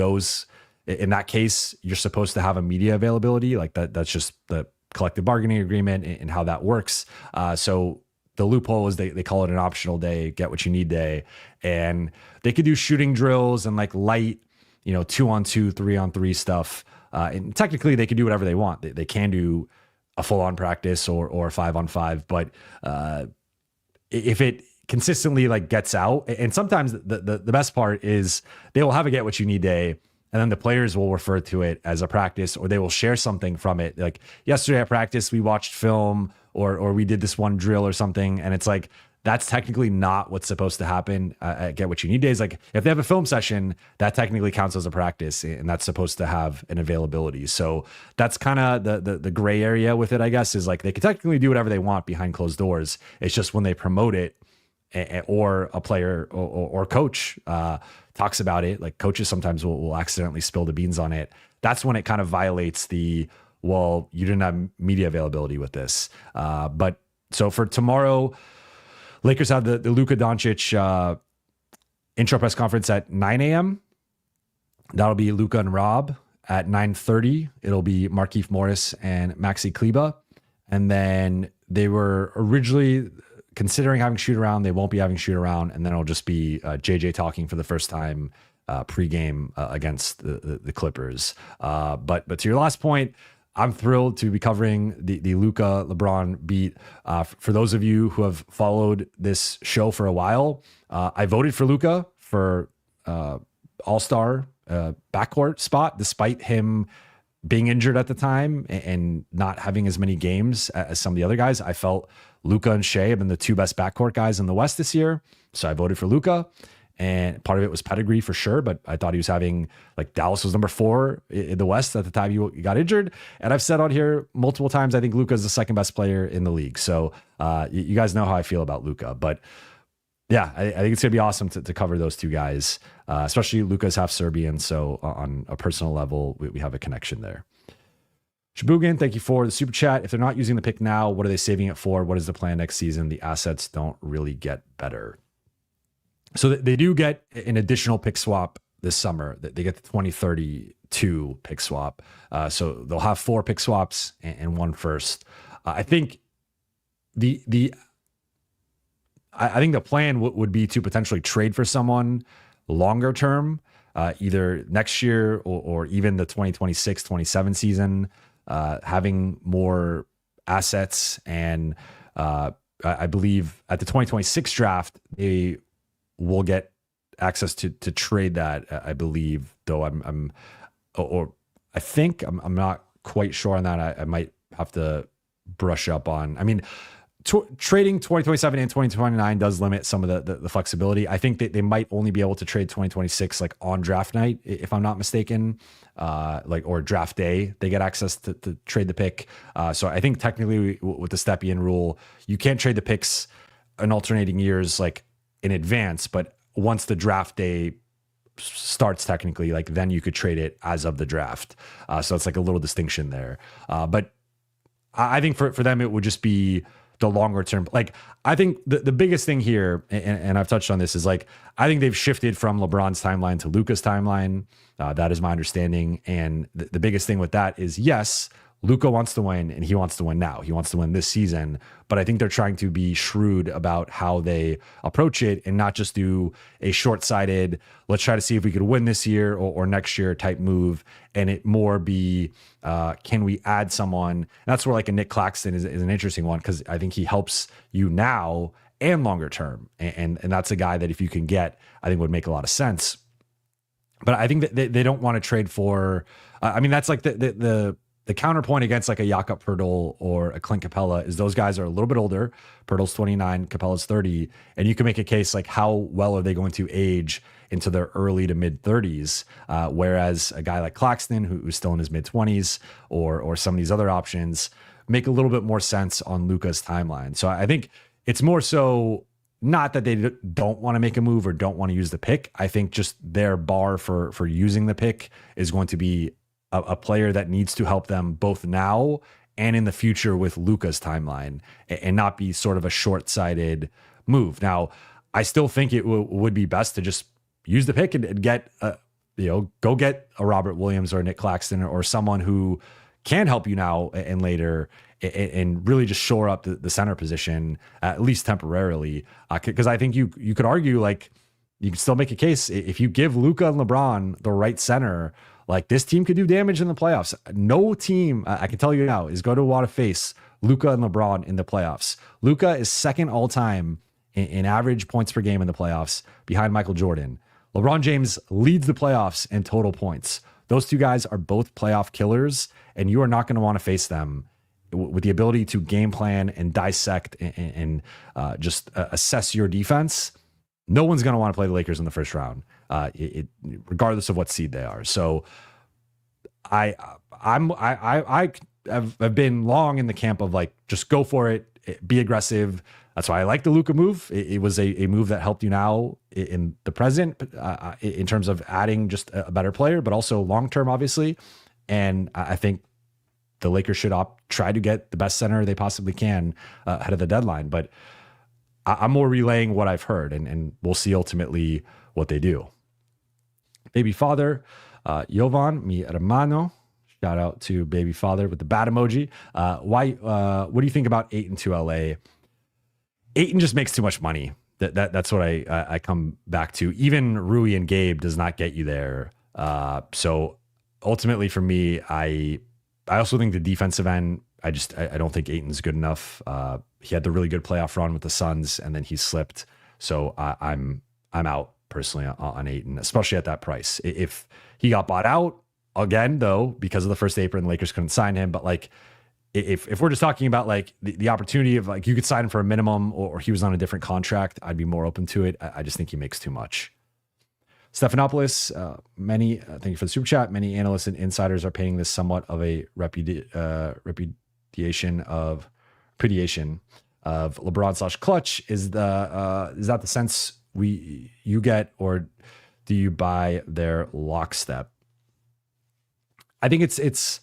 that case, you're supposed to have a media availability. Like that's just the collective bargaining agreement and how that works. So the loophole is they call it an optional day, Get What You Need Day. And they could do shooting drills and like light, 2-on-2, 3-on-3 stuff. And technically they could do whatever they want. They can do a full-on practice or a 5-on-5, but if it consistently like gets out, and sometimes the best part is they will have a Get What You Need Day, and then the players will refer to it as a practice, or they will share something from it. Like yesterday at practice, we watched film, or we did this one drill or something, and it's like that's technically not what's supposed to happen at Get What You Need Days. Like if they have a film session, that technically counts as a practice, and that's supposed to have an availability. So that's kind of the gray area with it, I guess, is like they can technically do whatever they want behind closed doors. It's just when they promote it, or a player or coach talks about it, like coaches sometimes will accidentally spill the beans on it. That's when it kind of violates you didn't have media availability with this. But so for tomorrow, Lakers have the Luka Doncic intro press conference at 9 a.m. That'll be Luka and Rob. At 9:30, it'll be Markieff Morris and Maxi Kleba. And then they were originally considering having shoot around. They won't be having shoot around. And then it'll just be JJ talking for the first time pregame against the Clippers. But to your last point, I'm thrilled to be covering the Luka LeBron beat. For those of you who have followed this show for a while, I voted for Luka for All-Star backcourt spot, despite him being injured at the time and not having as many games as some of the other guys. I felt Luka and Shea have been the two best backcourt guys in the West this year. So I voted for Luka. And part of it was pedigree for sure, but I thought he was having, like, Dallas was number 4 in the West at the time he got injured. And I've said on here multiple times, I think Luka is the second best player in the league. So you guys know how I feel about Luka. But yeah, I think it's going to be awesome to cover those two guys, especially Luka's half Serbian. So on a personal level, we have a connection there. Shabugan, thank you for the super chat. If they're not using the pick now, what are they saving it for? What is the plan next season? The assets don't really get better. So they do get an additional pick swap this summer. They get the 2032 pick swap. So they'll have 4 pick swaps and 1 first. I think I think the plan would be to potentially trade for someone longer term, either next year or even the 2026-27 season, having more assets. And I believe at the 2026 draft, they will get access to trade that, I believe, though I'm not quite sure on that. I might have to brush up on, trading 2027 and 2029 does limit some of the flexibility. I think that they might only be able to trade 2026 like on draft night, if I'm not mistaken, or draft day, they get access to trade the pick. So I think technically with the Stepien rule, you can't trade the picks in alternating years, like in advance, but once the draft day starts technically, like then you could trade it as of the draft. So it's like a little distinction there. But I think for them, it would just be the longer term. Like, I think the biggest thing here, and I've touched on this, is like, I think they've shifted from LeBron's timeline to Luka's timeline. That is my understanding. And the biggest thing with that is, yes, Luka wants to win, and he wants to win now. He wants to win this season. But I think they're trying to be shrewd about how they approach it and not just do a short-sighted, let's try to see if we could win this year or next year type move, and it more be, can we add someone? And that's where like a Nick Claxton is an interesting one, because I think he helps you now and longer term. And that's a guy that if you can get, I think would make a lot of sense. But I think that they don't want to trade for, that's like the the counterpoint against like a Jakob Poeltl or a Clint Capella is those guys are a little bit older. Poeltl's 29, Capella's 30, and you can make a case like how well are they going to age into their early to mid 30s, whereas a guy like Claxton, who's still in his mid 20s, or some of these other options make a little bit more sense on Luka's timeline. So I think it's more so not that they don't want to make a move or don't want to use the pick. I think just their bar for using the pick is going to be a player that needs to help them both now and in the future with Luka's timeline, and not be sort of a short-sighted move. Now, I still think it would be best to just use the pick and get, go get a Robert Williams or a Nick Claxton or someone who can help you now and later, and really just shore up the center position, at least temporarily. Because I think you could argue, like, you can still make a case if you give Luka and LeBron the right center, like, this team could do damage in the playoffs. No team, I can tell you now, is going to want to face Luka and LeBron in the playoffs. Luka is second all time in average points per game in the playoffs, behind Michael Jordan. LeBron James leads the playoffs in total points. Those two guys are both playoff killers, and you are not going to want to face them with the ability to game plan and dissect and just assess your defense. No one's going to want to play the Lakers in the first round, regardless of what seed they are. So I have been long in the camp of, like, just go for it, be aggressive. That's why I like the Luka move. It was a move that helped you now in the present, in terms of adding just a better player, but also long-term, obviously. And I think the Lakers should try to get the best center they possibly can ahead of the deadline. But I'm more relaying what I've heard, and we'll see ultimately what they do. Baby father, Jovan, mi hermano. Shout out to baby father with the bat emoji. What do you think about Ayton to LA? Ayton just makes too much money. That's what I come back to. Even Rui and Gabe does not get you there. So ultimately for me, I also think the defensive end, I don't think Ayton's good enough. He had the really good playoff run with the Suns, and then he slipped. So I'm out personally on Ayton, especially at that price. If he got bought out again, though, because of the first apron, the Lakers couldn't sign him. But, like, if we're just talking about, like, the opportunity of, like, you could sign him for a minimum, or he was on a different contract, I'd be more open to it. I just think he makes too much. Stephanopoulos, thank you for the super chat. Many analysts and insiders are painting this somewhat of a repudiation of LeBron/Clutch. Is that the sense you get, or do you buy their lockstep? I think it's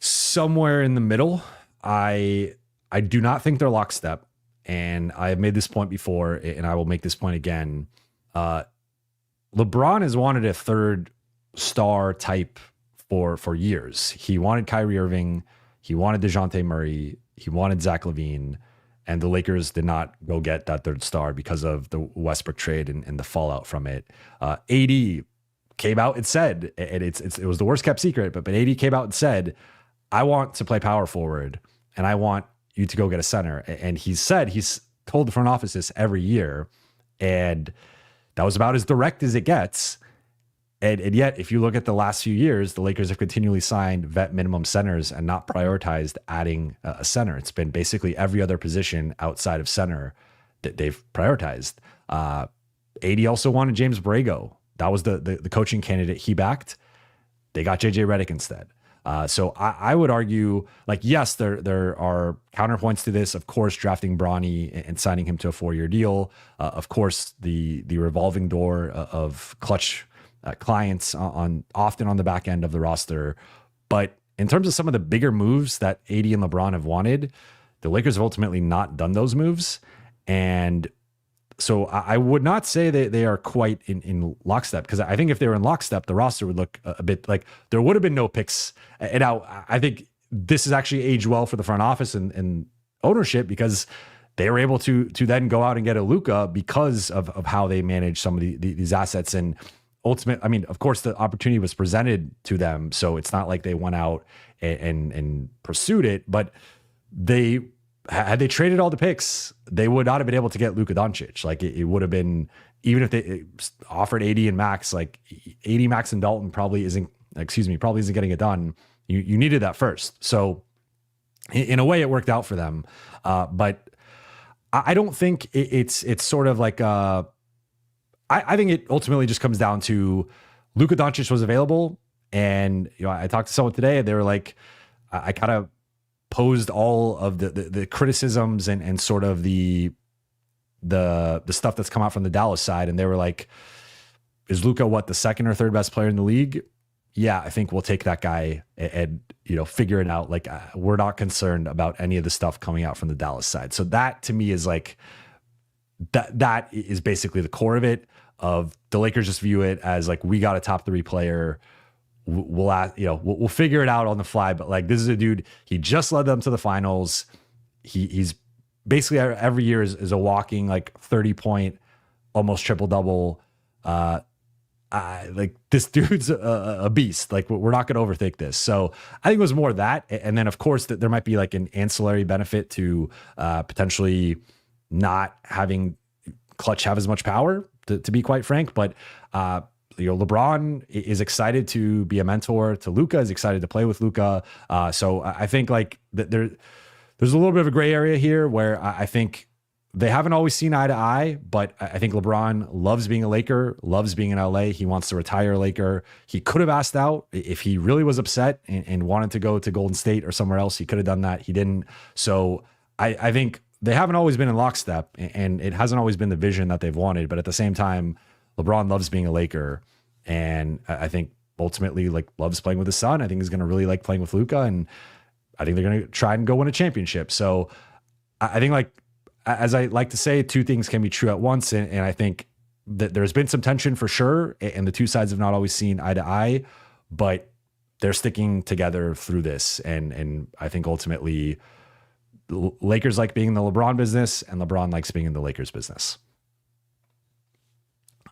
somewhere in the middle. I do not think they're lockstep, and I have made this point before, and I will make this point again. LeBron has wanted a third star type for years. He wanted Kyrie Irving, he wanted DeJounte Murray, he wanted Zach LaVine, and the Lakers did not go get that third star because of the Westbrook trade and the fallout from it. AD came out and said, and it was the worst kept secret, but AD came out and said, I want to play power forward, and I want you to go get a center. And he's told the front office this every year, and that was about as direct as it gets. And yet, if you look at the last few years, the Lakers have continually signed vet minimum centers and not prioritized adding a center. It's been basically every other position outside of center that they've prioritized. AD also wanted James Borrego. That was the coaching candidate he backed. They got JJ Redick instead. So I would argue, like, yes, there are counterpoints to this. Of course, drafting Bronny and signing him to a 4-year deal. Of course, the revolving door of Clutch clients often on the back end of the roster. But in terms of some of the bigger moves that AD and LeBron have wanted, the Lakers have ultimately not done those moves. And so I would not say that they are quite in lockstep, because I think if they were in lockstep, the roster would look a bit like there would have been no picks. And now I think this has actually aged well for the front office and ownership, because they were able to then go out and get a Luka because of how they manage some of these assets. And ultimately, I mean, of course, the opportunity was presented to them, so it's not like they went out and pursued it, but had they traded all the picks, they would not have been able to get Luka Doncic. Like, it would have been, even if they offered AD and Max, like AD, Max, and Dalton probably isn't getting it done. You needed that first. So in a way, it worked out for them. But I don't think it's sort of like I think it ultimately just comes down to Luka Doncic was available, and I talked to someone today, and they were like, I kind of posed all of the criticisms and sort of the stuff that's come out from the Dallas side, and they were like, is Luka the second or third best player in the league? Yeah, I think we'll take that guy and figure it out. Like, we're not concerned about any of the stuff coming out from the Dallas side. So that to me is like that is basically the core of it. Of the Lakers just view it as like, we got a top 3 player. We'll figure it out on the fly. But like, this is a dude. He just led them to the finals. He's basically every year is a walking like 30-point, almost triple double. Like, this dude's a beast. Like, we're not going to overthink this. So I think it was more that. And then of course that there might be like an ancillary benefit to potentially not having Clutch have as much power, to be quite frank. But LeBron is excited to be a mentor to Luka, is excited to play with Luka. So I think like there's a little bit of a gray area here where I think they haven't always seen eye to eye, but I think LeBron loves being a Laker, loves being in LA. He wants to retire a Laker. He could have asked out if he really was upset and wanted to go to Golden State or somewhere else. He could have done that. He didn't. So I think they haven't always been in lockstep, and it hasn't always been the vision that they've wanted. But at the same time, LeBron loves being a Laker, and I think ultimately like loves playing with his son. I think he's going to really like playing with Luka, and I think they're going to try and go win a championship. So I think, like, as I like to say, two things can be true at once. And I think that there's been some tension for sure, and the two sides have not always seen eye to eye, but they're sticking together through this. And I think ultimately the Lakers like being in the LeBron business, and LeBron likes being in the Lakers business.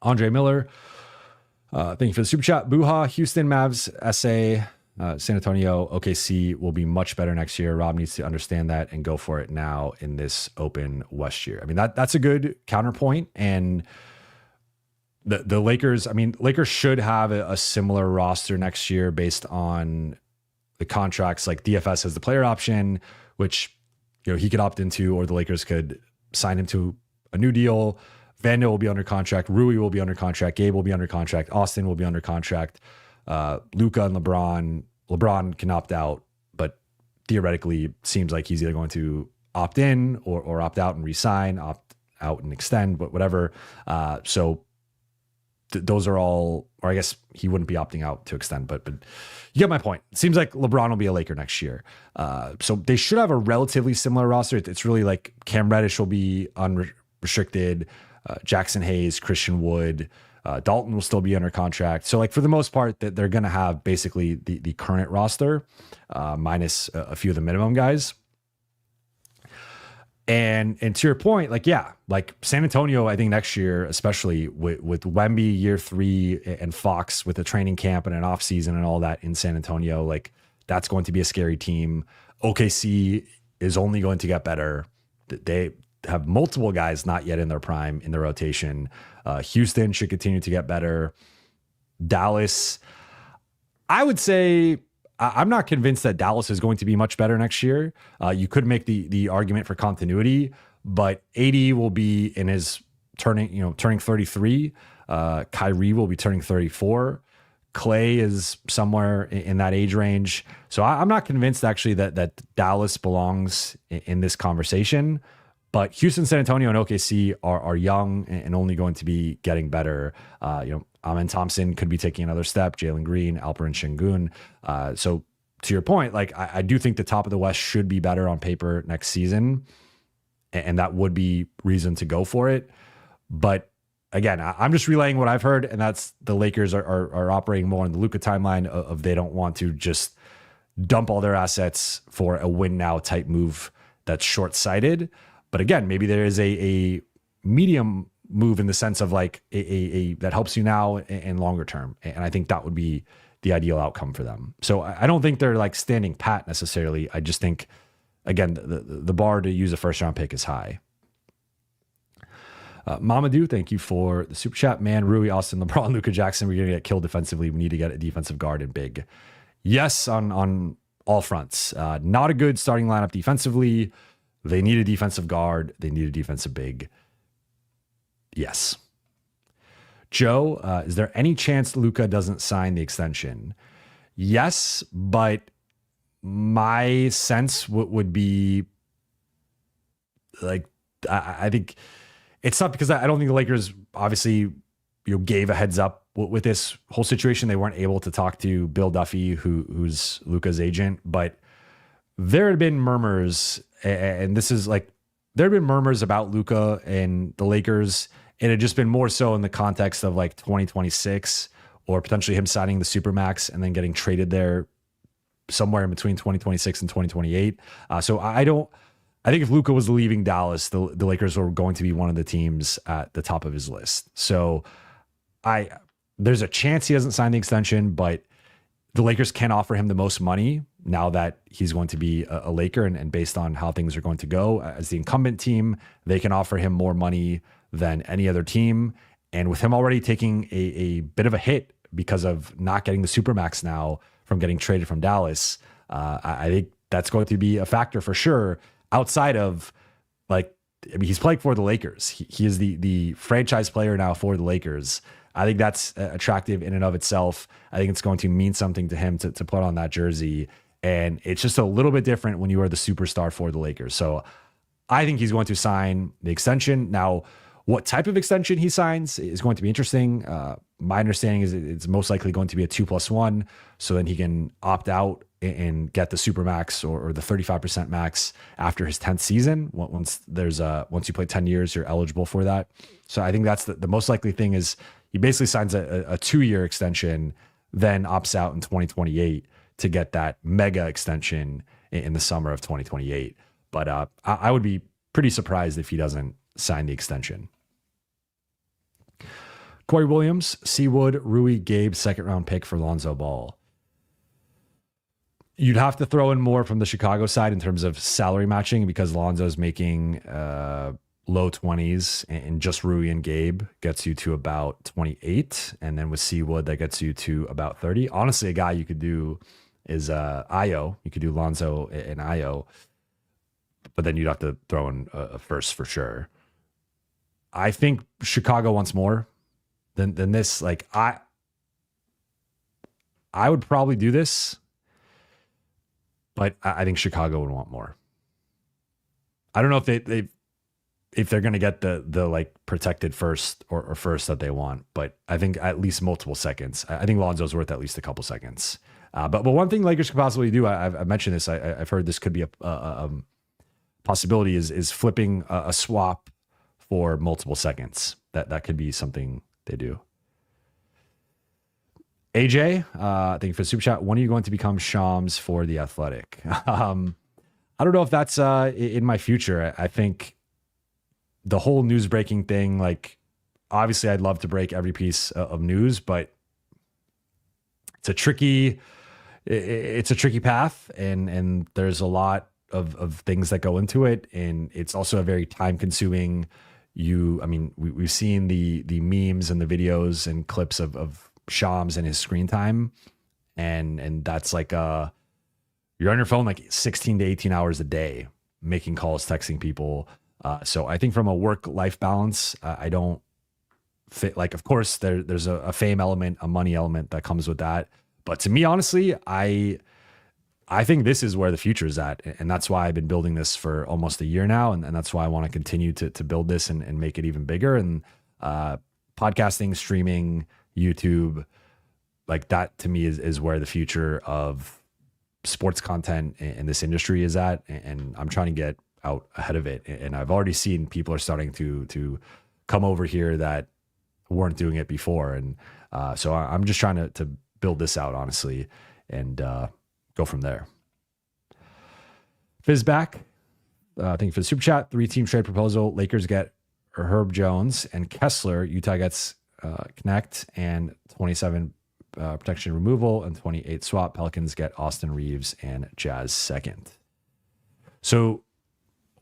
Andre Miller, thank you for the super chat. Buha, Houston Mavs, SA, San Antonio, OKC will be much better next year. Rob needs to understand that and go for it now in this open West year. I mean, that's a good counterpoint. And the Lakers, I mean, Lakers should have a similar roster next year based on the contracts. Like, DFS has the player option, which, he could opt into, or the Lakers could sign him to a new deal. Vando will be under contract. Rui will be under contract. Gabe will be under contract. Austin will be under contract. Luka and LeBron can opt out, but theoretically seems like he's either going to opt in or opt out and resign, opt out and extend, but whatever. So those are all, or I guess he wouldn't be opting out to extend, but you get my point. It seems like LeBron will be a Laker next year. So they should have a relatively similar roster. It's really like Cam Reddish will be unrestricted. Jackson Hayes, Christian Wood, Dalton will still be under contract. So like, for the most part, that they're going to have basically the current roster, minus a few of the minimum guys. And to your point, like, yeah, like San Antonio, I think next year, especially with Wemby year 3 and Fox with a training camp and an off season and all that in San Antonio, like, that's going to be a scary team. OKC is only going to get better. They have multiple guys not yet in their prime in their rotation. Houston should continue to get better. Dallas, I would say, I'm not convinced that Dallas is going to be much better next year. You could make the argument for continuity, but AD will be in his turning 33. Kyrie will be turning 34. Clay is somewhere in that age range. So I'm not convinced actually that Dallas belongs in this conversation. But Houston, San Antonio, and OKC are young and only going to be getting better. Amen Thompson could be taking another step. Jalen Green, Alperen Şengün. So to your point, like, I do think the top of the West should be better on paper next season, and that would be reason to go for it. But again, I'm just relaying what I've heard, and that's the Lakers are operating more on the Luka timeline of they don't want to just dump all their assets for a win now type move that's short-sighted. But again, maybe there is a medium move in the sense of like a that helps you now and longer term. And I think that would be the ideal outcome for them. So I don't think they're like standing pat necessarily. I just think, again, the bar to use a first round pick is high. Mamadou, thank you for the super chat. Man, Rui, Austin, LeBron, Luka, Jackson, we're going to get killed defensively. We need to get a defensive guard and big. Yes, on all fronts. Not a good starting lineup defensively. They need a defensive guard. They need a defensive big. Yes. Joe, is there any chance Luka doesn't sign the extension? Yes, but my sense would be like, I think it's not because I don't think the Lakers obviously gave a heads up with this whole situation. They weren't able to talk to Bill Duffy, who's Luka's agent, but there had been murmurs, and this is like, there had been murmurs about Luka and the Lakers. It had just been more so in the context of like 2026 or potentially him signing the Supermax and then getting traded there somewhere in between 2026 and 2028. So I think if Luka was leaving Dallas, the Lakers were going to be one of the teams at the top of his list. So there's a chance he doesn't sign the extension, but the Lakers can offer him the most money now that he's going to be a Laker, and based on how things are going to go as the incumbent team, they can offer him more money than any other team. And with him already taking a bit of a hit because of not getting the Supermax now from getting traded from Dallas, I think that's going to be a factor for sure. Outside of he's playing for the Lakers. He is the franchise player now for the Lakers. I think that's attractive in and of itself. I think it's going to mean something to him to put on that jersey. And it's just a little bit different when you are the superstar for the Lakers. So I think he's going to sign the extension. Now, what type of extension he signs is going to be interesting. My understanding is it's most likely going to be a 2+1. So then he can opt out and get the Supermax or the 35% max after his 10th season. Once you play 10 years, you're eligible for that. So I think that's the most likely thing is he basically signs a 2-year extension, then opts out in 2028 to get that mega extension in the summer of 2028. But I would be pretty surprised if he doesn't sign the extension. Corey Williams, Seawood, Rui, Gabe, second-round pick for Lonzo Ball. You'd have to throw in more from the Chicago side in terms of salary matching because Lonzo's making low 20s, and just Rui and Gabe gets you to about 28. And then with Seawood, that gets you to about 30. Honestly, a guy you could do is Io. You could do Lonzo and Io, but then you'd have to throw in a first for sure. I think Chicago wants more than this. Like I would probably do this, but I think Chicago would want more. I don't know if they're going to get the like protected first or first that they want, but I think at least multiple seconds. I think Lonzo's worth at least a couple seconds. But one thing Lakers could possibly do, I've mentioned this. I've heard this could be a possibility is flipping a swap for multiple seconds. That could be something they do. AJ, thank you for the super chat. When are you going to become Shams for The Athletic? I don't know if that's in my future. I think the whole news breaking thing, like obviously I'd love to break every piece of news, but it's a tricky path, and there's a lot of things that go into it, and it's also a very time consuming. We've seen the memes and the videos and clips of Shams and his screen time, and that's like you're on your phone like 16 to 18 hours a day making calls, texting people. So I think from a work-life balance, I don't fit. Like, of course, there's a fame element, a money element that comes with that. But to me, honestly, I think this is where the future is at. And that's why I've been building this for almost a year now. And that's why I want to continue to build this and make it even bigger. And podcasting, streaming, YouTube, like that to me is where the future of sports content in this industry is at. And I'm trying to get out ahead of it. And I've already seen people are starting to come over here that weren't doing it before. And so I'm just trying to build this out, honestly, and go from there. Fizzback, thank you for the super chat. 3-team trade proposal. Lakers get Herb Jones and Kessler. Utah gets Connect and 27 protection removal and 28 swap. Pelicans get Austin Reeves and Jazz second. So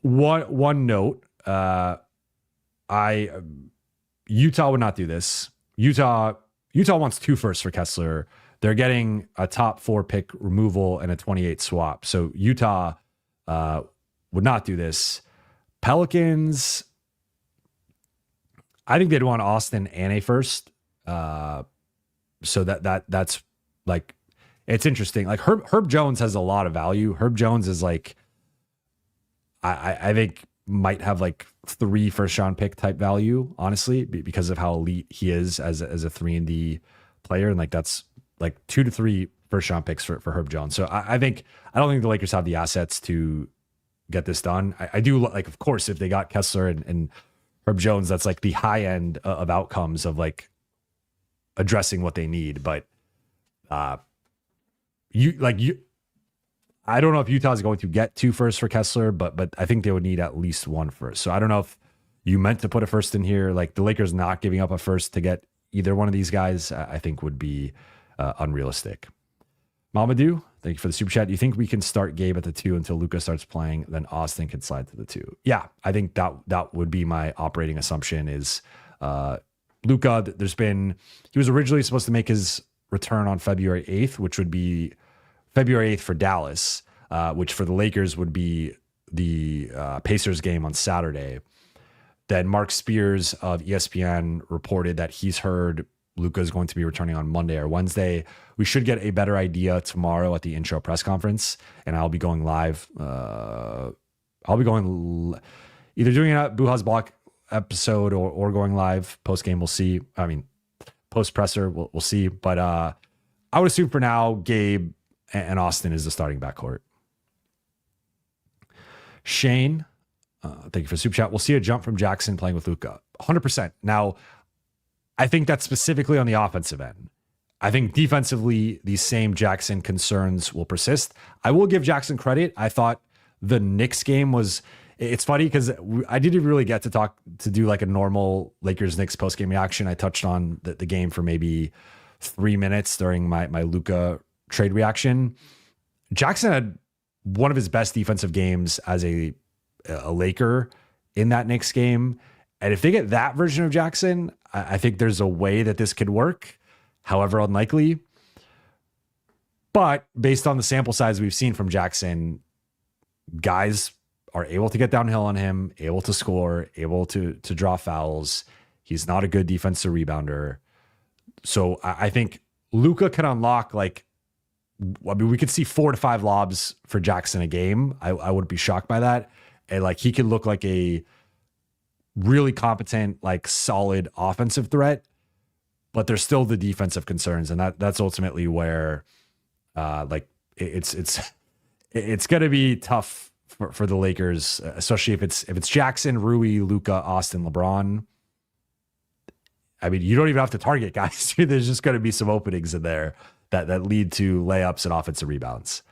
one note, Utah would not do this. Utah wants 2 firsts for Kessler. they're getting a top 4 pick removal and a 28 swap. So Utah would not do this. Pelicans, I think they'd want Austin and a first. So that's like, it's interesting. Like Herb Jones has a lot of value. Herb Jones is like, I think might have like 3 first round pick type value, honestly, because of how elite he is as a 3-and-D player. And like, that's like 2 to 3 first round picks for Herb Jones. So I don't think the Lakers have the assets to get this done. I do like, of course, if they got Kessler and Herb Jones, that's like the high end of outcomes of like addressing what they need. But I don't know if Utah is going to get 2 firsts for Kessler, but I think they would need at least 1 first. So I don't know if you meant to put a first in here. Like the Lakers not giving up a first to get either one of these guys, I think would be unrealistic. Mamadou, thank you for the super chat. Do you think we can start Gabe at the 2 until Luka starts playing, then Austin can slide to the 2? Yeah, I think that would be my operating assumption is Luka, he was originally supposed to make his return on February 8th, which would be February 8th for Dallas, which for the Lakers would be the Pacers game on Saturday. Then Mark Spears of ESPN reported that he's heard Luka is going to be returning on Monday or Wednesday. We should get a better idea tomorrow at the intro press conference, and I'll be going live. Either doing it at Buha's Block episode or going live post game. We'll see. I mean, post presser, we'll see. But I would assume for now, Gabe and Austin is the starting backcourt. Shane, thank you for the super chat. We'll see a jump from Jackson playing with Luka. 100%. Now, I think that's specifically on the offensive end. I think defensively, these same Jackson concerns will persist. I will give Jackson credit. I thought the Knicks game was, it's funny because I didn't really get to do like a normal Lakers-Knicks post-game reaction. I touched on the game for maybe 3 minutes during my Luka trade reaction. Jackson had one of his best defensive games as a Laker in that Knicks game. And if they get that version of Jackson, I think there's a way that this could work, however unlikely. But based on the sample size we've seen from Jackson, guys are able to get downhill on him, able to score, able to draw fouls. He's not a good defensive rebounder. So I think Luka can unlock we could see 4 to 5 lobs for Jackson a game. I wouldn't be shocked by that. And he could look like a really competent, solid offensive threat, but there's still the defensive concerns. And that's ultimately where, it's going to be tough for the Lakers, especially if it's Jackson, Rui, Luka, Austin, LeBron. I mean, you don't even have to target guys. There's just going to be some openings in there that lead to layups and offensive rebounds.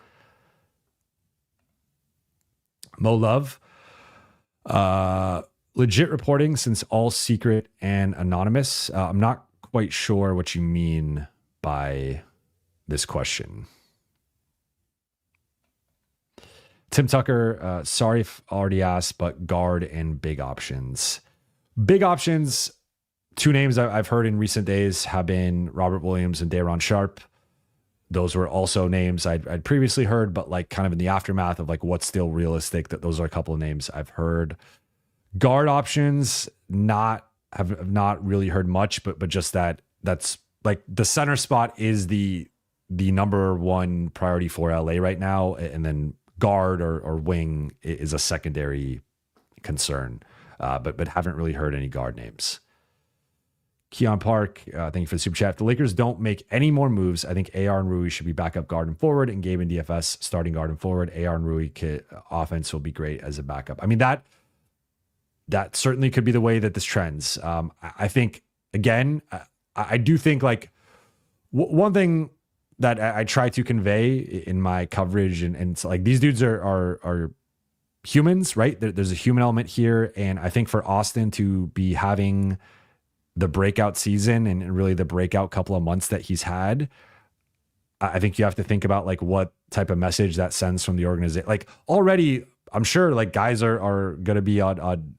Mo Love, legit reporting since all secret and anonymous. I'm not quite sure what you mean by this question. Tim Tucker, sorry if already asked, but guard and big options. Big options, 2 names I've heard in recent days have been Robert Williams and Day'Ron Sharpe. Those were also names I'd previously heard, but kind of in the aftermath of what's still realistic, that those are a couple of names I've heard. Guard options, have not really heard much, but just that's the center spot is the number 1 priority for LA right now, and then guard or wing is a secondary concern, but haven't really heard any guard names. Keon Park, thank you for the super chat. If the Lakers don't make any more moves, I think AR and Rui should be backup guard and forward, and Gabe and DFS starting guard and forward. AR and Rui offense will be great as a backup. I mean, that certainly could be the way that this trends. I think, again, I do think one thing that I try to convey in my coverage, and it's these dudes are humans, right? There's a human element here. And I think for Austin to be having the breakout season and really the breakout couple of months that he's had, I think you have to think about what type of message that sends from the organization. Already, I'm sure guys are going to be on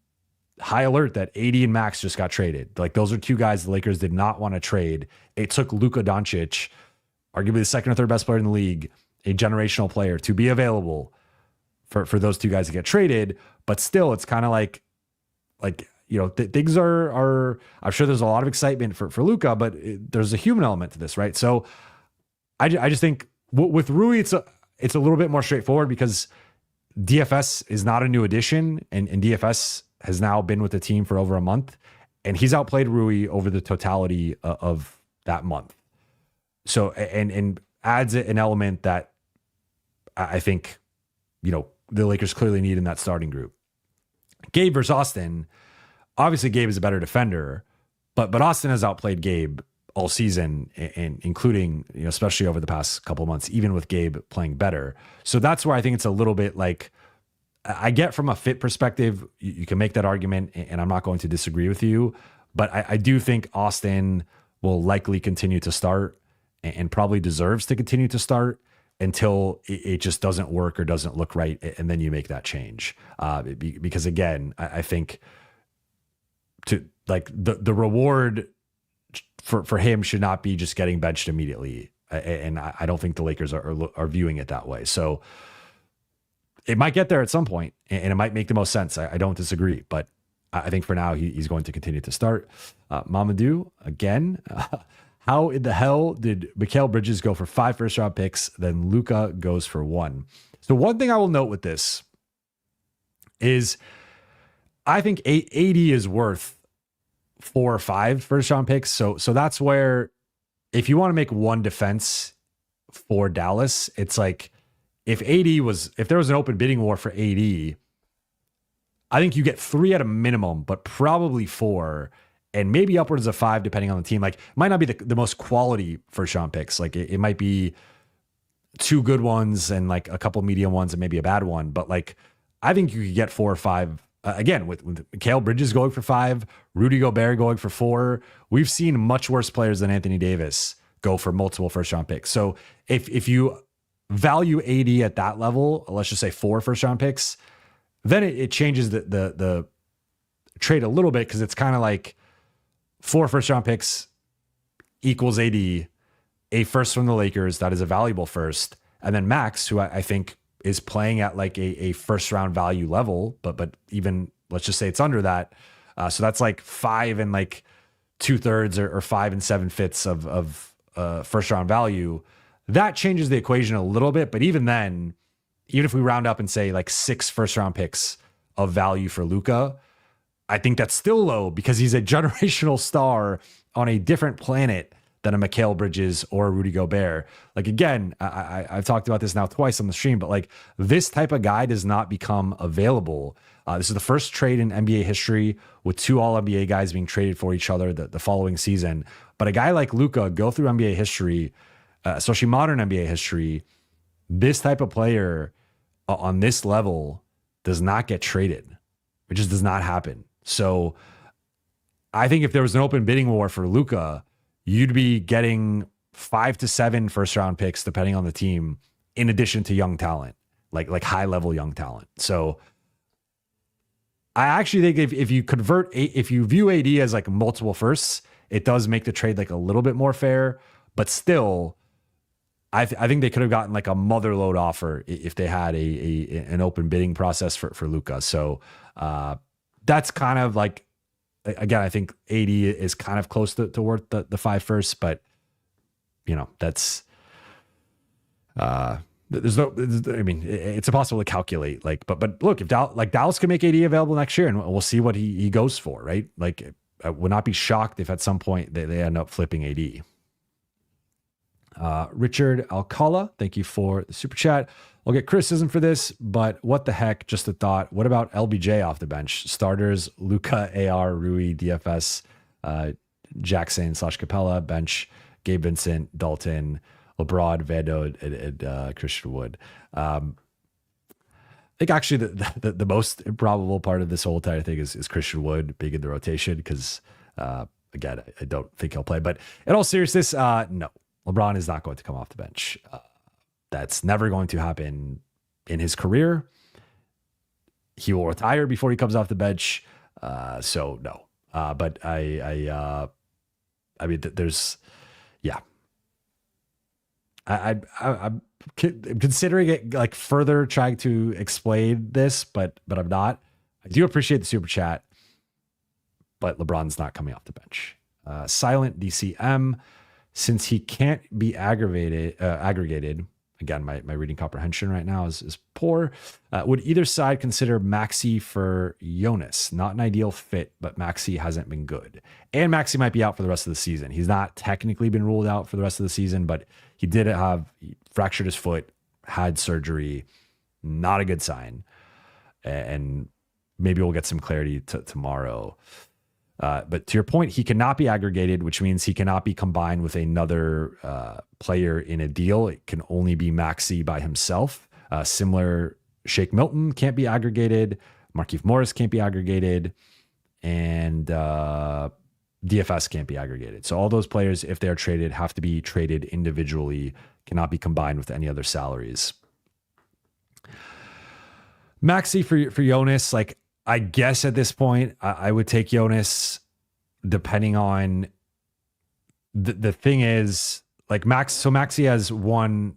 high alert that AD and Max just got traded. Those are 2 guys the Lakers did not want to trade. It took Luka Doncic arguably the second or third best player in the league, a generational player, to be available for those two guys to get traded. But still, it's kind of like things are. I'm sure there's a lot of excitement for Luka, but there's a human element to this, right? So I just think with Rui, it's a little bit more straightforward because DFS is not a new addition, and DFS has now been with the team for over a month, and he's outplayed Rui over the totality of that month. So and adds an element that I think the Lakers clearly need in that starting group. Gabe versus Austin. Obviously, Gabe is a better defender, but Austin has outplayed Gabe all season, and including, especially over the past couple of months, even with Gabe playing better. So that's where I think it's a little bit like, I get from a fit perspective, you can make that argument, and I'm not going to disagree with you, but I do think Austin will likely continue to start and probably deserves to continue to start until it just doesn't work or doesn't look right. And then you make that change. Because again, I think to like the reward for him should not be just getting benched immediately. And I don't think the Lakers are viewing it that way. So it might get there at some point, and it might make the most sense. I don't disagree, but I think for now he's going to continue to start. Mamadou, again, how in the hell did Mikal Bridges go for 5 first-round picks, then Luka goes for 1? So one thing I will note with this is I think AD is worth 4 or 5 first-round picks. So that's where, if you want to make one defense for Dallas, it's like if there was an open bidding war for AD, I think you get 3 at a minimum, but probably 4. And maybe upwards of 5, depending on the team. Like, it might not be the most quality first round picks. Like, it might be 2 good ones and like a couple medium ones and maybe a bad one. But like, I think you could get 4 or 5 again with Mikal Bridges going for 5, Rudy Gobert going for 4. We've seen much worse players than Anthony Davis go for multiple first round picks. So if you value AD at that level, let's just say 4 first round picks, then it changes the trade a little bit, because it's kind of like 4 first round picks equals AD, a first from the Lakers that is a valuable first, and then Max, who I think is playing at like a first round value level, but even let's just say it's under that. So that's like 5 and like 2/3 or 5 and 7/5 of first round value. That changes the equation a little bit, but even then, even if we round up and say like 6 first round picks of value for Luka, I think that's still low because he's a generational star on a different planet than a Mikal Bridges or a Rudy Gobert. Like, again, I've talked about this now twice on the stream, but like, this type of guy does not become available. This is the first trade in NBA history with 2 All-NBA guys being traded for each other the following season. But a guy like Luka, go through NBA history, especially modern NBA history, this type of player on this level does not get traded. It just does not happen. So I think if there was an open bidding war for Luka, you'd be getting 5 to 7 first round picks, depending on the team, in addition to young talent, like high level young talent. So I actually think if you view AD as like multiple firsts, it does make the trade like a little bit more fair, but still, I think they could have gotten like a motherload offer if they had an open bidding process for Luka. So that's kind of like, again, I think AD is kind of close to worth the 5 firsts, but that's it's impossible to calculate. Like, but look, if Dallas can make AD available next year, and we'll see what he goes for, right? Like, I would not be shocked if at some point they end up flipping AD. Richard Alcala, thank you for the super chat. I'll get criticism for this, but what the heck? Just a thought. What about LBJ off the bench? Starters: Luka, AR, Rui, DFS, Jackson / Capella. Bench: Gabe Vincent, Dalton, LeBron, Vando, and Christian Wood. I think actually the most improbable part of this whole entire thing is Christian Wood being in the rotation, because again, I don't think he'll play. But in all seriousness, no. LeBron is not going to come off the bench. That's never going to happen in his career. He will retire before he comes off the bench. So no. But I mean, there's, yeah. I'm considering it, like further trying to explain this, but I'm not. I do appreciate the super chat, but LeBron's not coming off the bench. Silent DCM, since he can't be aggregated. Again, my reading comprehension right now is poor. Would either side consider Maxey for Jonas? Not an ideal fit, but Maxey hasn't been good. And Maxey might be out for the rest of the season. He's not technically been ruled out for the rest of the season, but he fractured his foot, had surgery. Not a good sign. And maybe we'll get some clarity tomorrow. But to your point, he cannot be aggregated, which means he cannot be combined with another player in a deal. It can only be Maxey by himself. Similar, Shake Milton can't be aggregated. Markieff Morris can't be aggregated. And DFS can't be aggregated. So all those players, if they're traded, have to be traded individually, cannot be combined with any other salaries. Maxey for Jonas, like, I guess at this point, I would take Jonas depending on the thing is like Maxey has one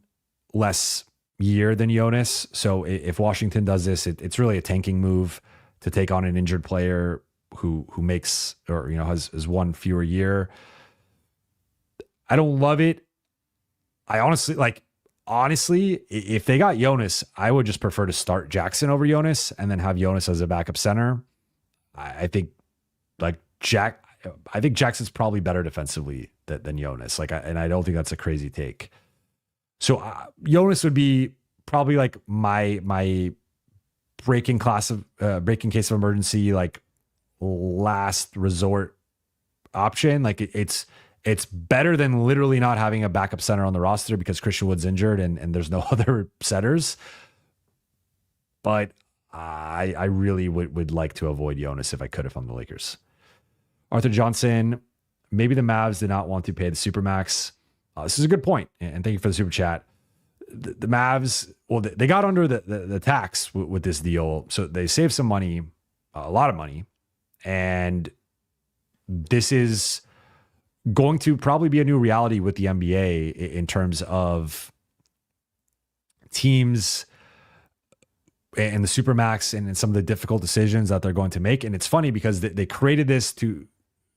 less year than Jonas. So if Washington does this, it's really a tanking move to take on an injured player who makes, or, has one fewer year. I don't love it. I honestly, if they got Jonas, I would just prefer to start Jackson over Jonas and then have Jonas as a backup center. I think Jackson's probably better defensively than Jonas. And I don't think that's a crazy take. So Jonas would be probably like my breaking case of emergency, like last resort option. Like it's better than literally not having a backup center on the roster because Christian Wood's injured and there's no other setters. But I really would like to avoid Jonas if I could, if I'm the Lakers. Arthur Johnson, maybe the Mavs did not want to pay the Supermax. This is a good point, and thank you for the super chat. The Mavs, well, they got under the tax with this deal, so they saved some money, a lot of money, and this is going to probably be a new reality with the NBA in terms of teams and the Supermax and some of the difficult decisions that they're going to make. And it's funny because they created this to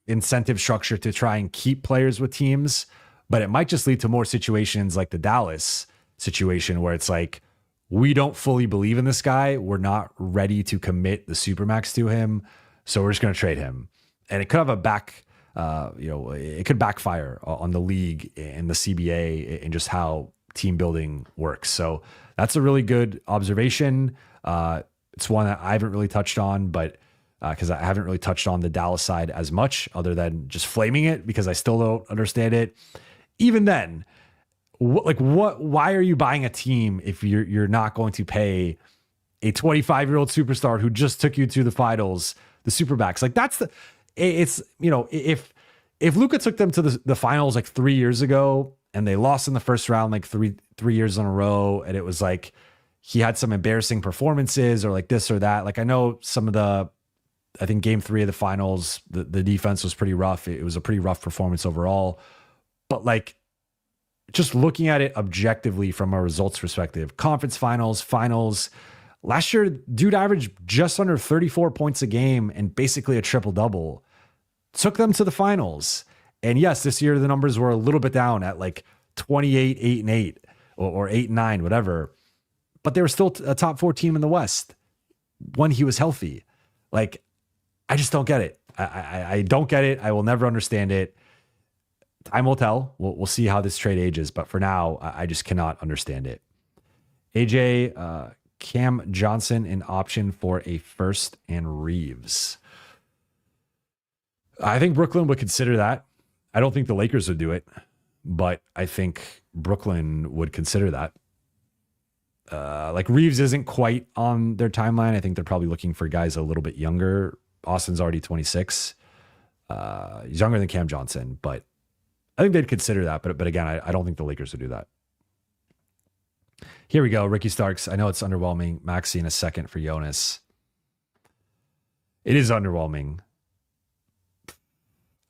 incentive structure to try and keep players with teams, but it might just lead to more situations like the Dallas situation where it's like, we don't fully believe in this guy. We're not ready to commit the Supermax to him. So we're just going to trade him. And it could have it could backfire on the league and the CBA and just how team building works. So that's a really good observation. It's one that I haven't really touched on, but because I haven't really touched on the Dallas side as much other than just flaming it because I still don't understand it. Even then, why are you buying a team if you're not going to pay a 25-year-old superstar who just took you to the finals, the Supermax? Like if Luka took them to the finals like 3 years ago and they lost in the first round like three years in a row, and it was like he had some embarrassing performances or like this or that. Like I know I think game 3 of the finals, the defense was pretty rough. It was a pretty rough performance overall. But like just looking at it objectively from a results perspective, conference finals, last year, dude averaged just under 34 points a game and basically a triple-double. Took them to the finals. And yes, this year the numbers were a little bit down at like 28, 8-8 or 8-9, whatever. But they were still a top 4 team in the West when he was healthy. Like, I just don't get it. I don't get it. I will never understand it. Time will tell. We'll see how this trade ages. But for now, I just cannot understand it. AJ, Cam Johnson, an option for a first and Reeves. I think Brooklyn would consider that. I don't think the Lakers would do it, but I think Brooklyn would consider that. Like Reeves isn't quite on their timeline. I think they're probably looking for guys a little bit younger. Austin's already 26. He's younger than Cam Johnson, but I think they'd consider that. But again, I don't think the Lakers would do that. Here we go. Ricky Starks. I know it's underwhelming. Maxey in a second for Jonas. It is underwhelming.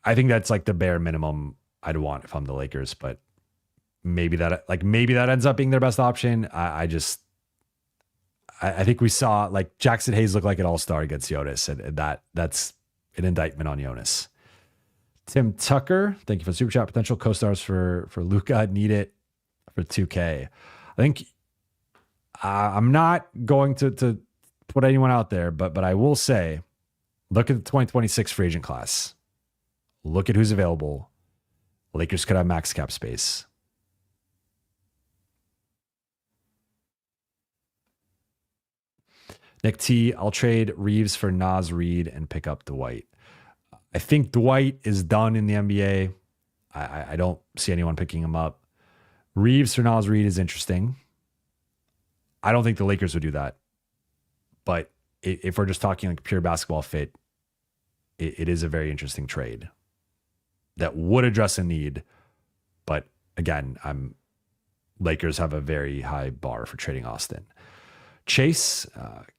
I think that's like the bare minimum I'd want if I'm the Lakers, but maybe that ends up being their best option. I think we saw like Jackson Hayes look like an all-star against Jonas, and that's an indictment on Jonas. Tim Tucker, thank you for the super chat. Potential co-stars for Luka, need it for 2K. I think I'm not going to put anyone out there, but I will say, look at the 2026 free agent class. Look at who's available. Lakers could have max cap space. Nick T, I'll trade Reeves for Naz Reid and pick up Dwight. I think Dwight is done in the NBA. I don't see anyone picking him up. Reeves for Naz Reid is interesting. I don't think the Lakers would do that. But if we're just talking like pure basketball fit, it is a very interesting trade that would address a need. But again, Lakers have a very high bar for trading Austin. Chase,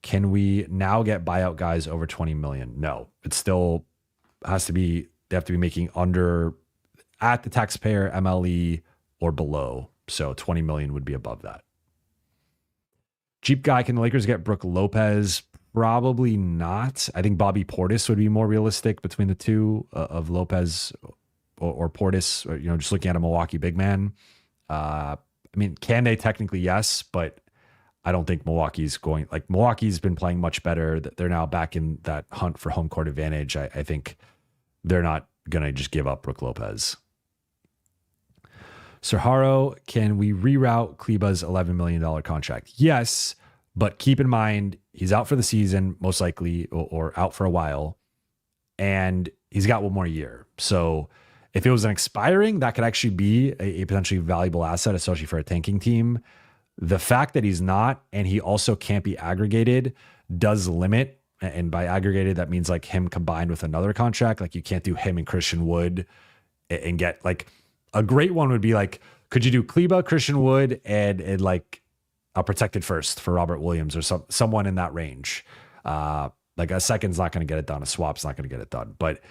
can we now get buyout guys over 20 million? No, it still has to be, they have to be making under at the taxpayer MLE or below. So 20 million would be above that. Cheap guy, can the Lakers get Brook Lopez? Probably not. I think Bobby Portis would be more realistic between the two of Lopez or Portis, or, just looking at a Milwaukee big man. I mean, can they? Technically, yes, but I don't think Milwaukee's been playing much better. They're now back in that hunt for home court advantage. I think they're not going to just give up Brook Lopez. Serharo, can we reroute Kleba's $11 million contract? Yes, but keep in mind, he's out for the season, most likely, or out for a while, and he's got one more year. So if it was an expiring, that could actually be a potentially valuable asset, especially for a tanking team. The fact that he's not, and he also can't be aggregated, does limit. And by aggregated, that means like him combined with another contract. Like you can't do him and Christian Wood and get like a great one would be like, could you do Kleba, Christian Wood, and like a protected first for Robert Williams or someone in that range? Like a second's not going to get it done. A swap's not going to get it done. But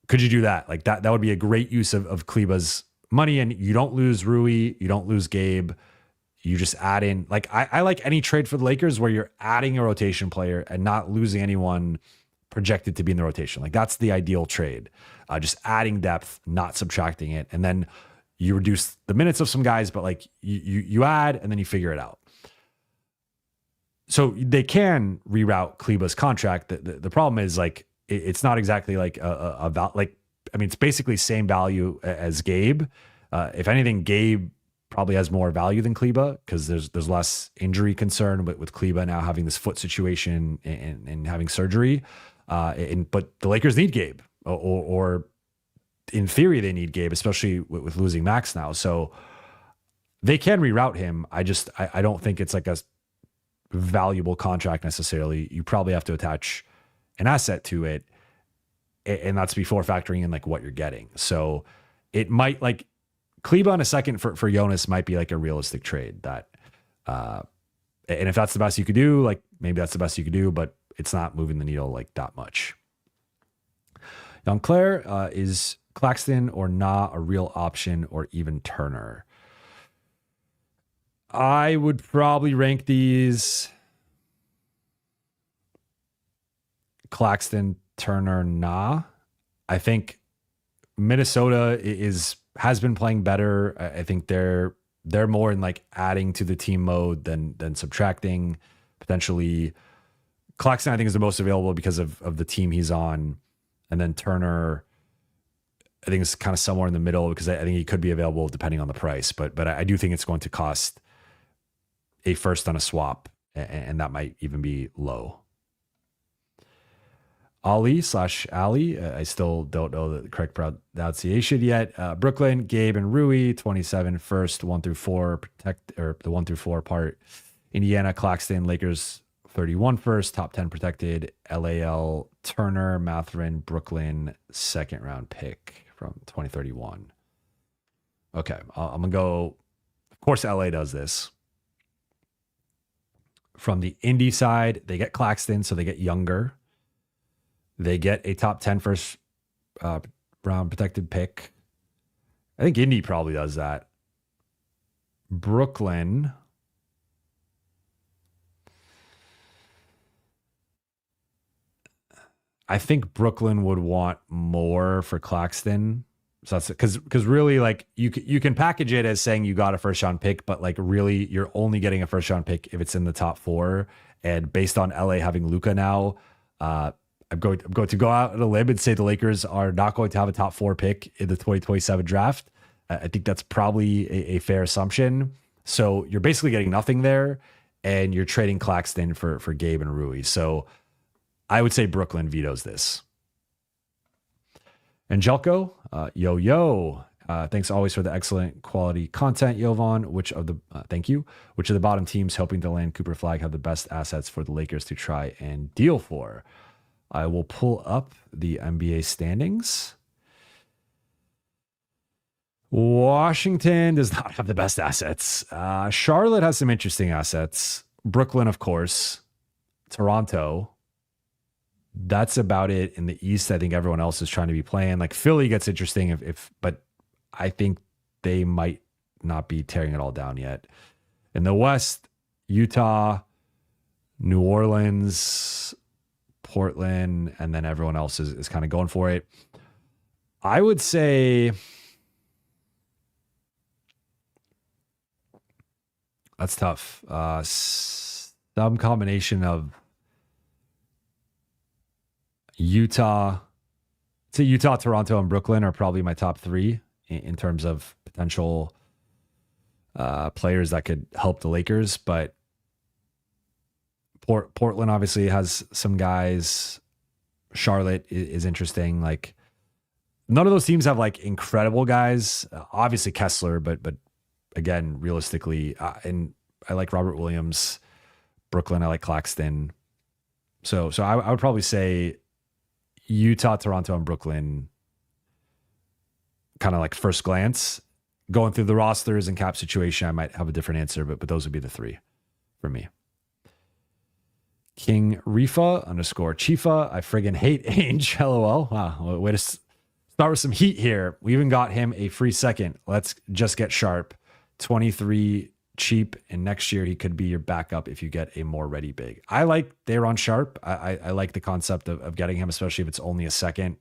could you do that? Like that would be a great use of Kleba's money. And you don't lose Rui. You don't lose Gabe. You just add in, like, I like any trade for the Lakers where you're adding a rotation player and not losing anyone projected to be in the rotation. Like that's the ideal trade. Just adding depth, not subtracting it. And then you reduce the minutes of some guys, but like you add and then you figure it out. So they can reroute Kleba's contract. The problem is like, it's not exactly like it's basically same value as Gabe. If anything, Gabe probably has more value than Kleba because there's less injury concern with Kleba now having this foot situation and having surgery. But the Lakers need Gabe, or in theory they need Gabe, especially with losing Max now. So they can reroute him. I don't think it's like a valuable contract necessarily. You probably have to attach an asset to it, and that's before factoring in like what you're getting. So it might like Kleba on a second for Jonas might be like a realistic trade that, and if that's the best you could do, like maybe that's the best you could do, but it's not moving the needle like that much. Young Claire, is Claxton or Na a real option, or even Turner? I would probably rank these Claxton, Turner, Na. I think Minnesota has been playing better. I think they're more in like adding to the team mode than subtracting. Potentially Claxton, I think, is the most available because of the team he's on. And then Turner, I think, is kind of somewhere in the middle because I think he could be available depending on the price. But I do think it's going to cost a first on a swap, and that might even be low. Ali/Ali, I still don't know the correct pronunciation yet. Brooklyn, Gabe and Rui, 27 first, 1 through 4 the 1 through 4 part. Indiana, Claxton, Lakers, 31 first, top 10 protected. LAL, Turner, Matherin, Brooklyn, second round pick from 2031. Okay, I'm gonna go. Of course, LA does this. From the Indy side, they get Claxton, so they get younger. They get a top 10 first round protected pick. I think Indy probably does that. Brooklyn. I think Brooklyn would want more for Claxton. So that's because really, like, you can package it as saying you got a first round pick, but like really you're only getting a first round pick if it's in the top 4. And based on LA having Luka now, I'm going to go out on a limb and say the Lakers are not going to have a top 4 pick in the 2027 draft. I think that's probably a fair assumption. So you're basically getting nothing there, and you're trading Claxton for Gabe and Rui. So I would say Brooklyn vetoes this. Angelco, yo. Thanks always for the excellent quality content, Jovan. Thank you. Which of the bottom teams hoping to land Cooper Flag have the best assets for the Lakers to try and deal for? I will pull up the NBA standings. Washington does not have the best assets. Charlotte has some interesting assets. Brooklyn, of course. Toronto. That's about it. In the East, I think everyone else is trying to be playing. Like Philly gets interesting but I think they might not be tearing it all down yet. In the West, Utah, New Orleans, Portland, and then everyone else is kind of going for it. I would say that's tough. Some combination of Utah, Toronto, and Brooklyn are probably my top 3 in terms of potential players that could help the Lakers. But Portland obviously has some guys. Charlotte is interesting. Like none of those teams have like incredible guys. Obviously Kessler, but again, realistically, and I like Robert Williams. Brooklyn, I like Claxton. So I would probably say Utah, Toronto, and Brooklyn, kind of like first glance. Going through the rosters and cap situation, I might have a different answer, but those would be the 3 for me. King Rifa _Chifa. I friggin' hate Ainge. LOL. Wow. Way to start with some heat here. We even got him a free second. Let's just get sharp. 23 cheap, and next year he could be your backup if you get a more ready big. I like Day'Ron Sharp. I like the concept of getting him, especially if it's only a second.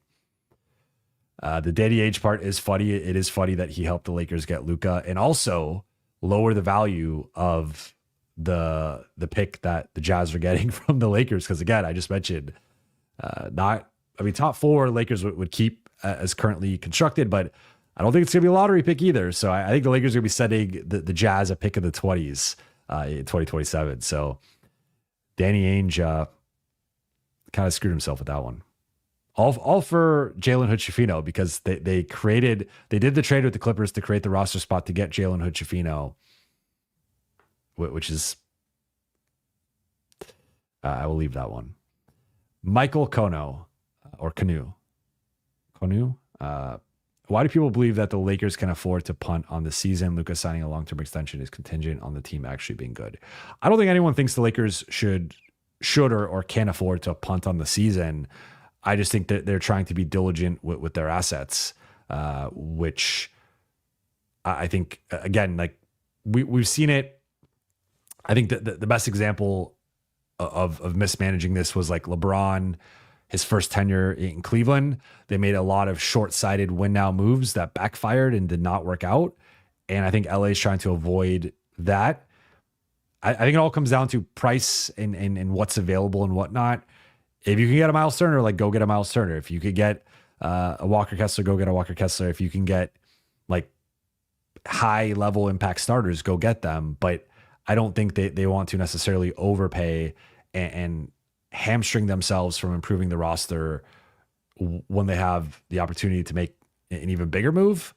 The Daddy Age part is funny. It is funny that he helped the Lakers get Luka and also lower the value of the pick that the Jazz are getting from the Lakers. Because again, I just mentioned top 4 Lakers would keep as currently constructed, but I don't think it's going to be a lottery pick either. So I think the Lakers are going to be sending the Jazz a pick in the 20s in 2027. So Danny Ainge kind of screwed himself with that one. All for Jalen Hood-Schifino because they did the trade with the Clippers to create the roster spot to get Jalen Hood-Schifino, which is, I will leave that one. Michael Kono or Kanu. Why do people believe that the Lakers can afford to punt on the season? Luka signing a long-term extension is contingent on the team actually being good. I don't think anyone thinks the Lakers should or can afford to punt on the season. I just think that they're trying to be diligent with their assets, which I think, again, like we've seen it. I think that the best example of mismanaging this was like LeBron, his first tenure in Cleveland. They made a lot of short-sighted win-now moves that backfired and did not work out. And I think LA is trying to avoid that. I think it all comes down to price and what's available and whatnot. If you can get a Miles Turner, like go get a Miles Turner. If you could get a Walker Kessler, go get a Walker Kessler. If you can get like high-level impact starters, go get them. But I don't think they want to necessarily overpay and hamstring themselves from improving the roster when they have the opportunity to make an even bigger move.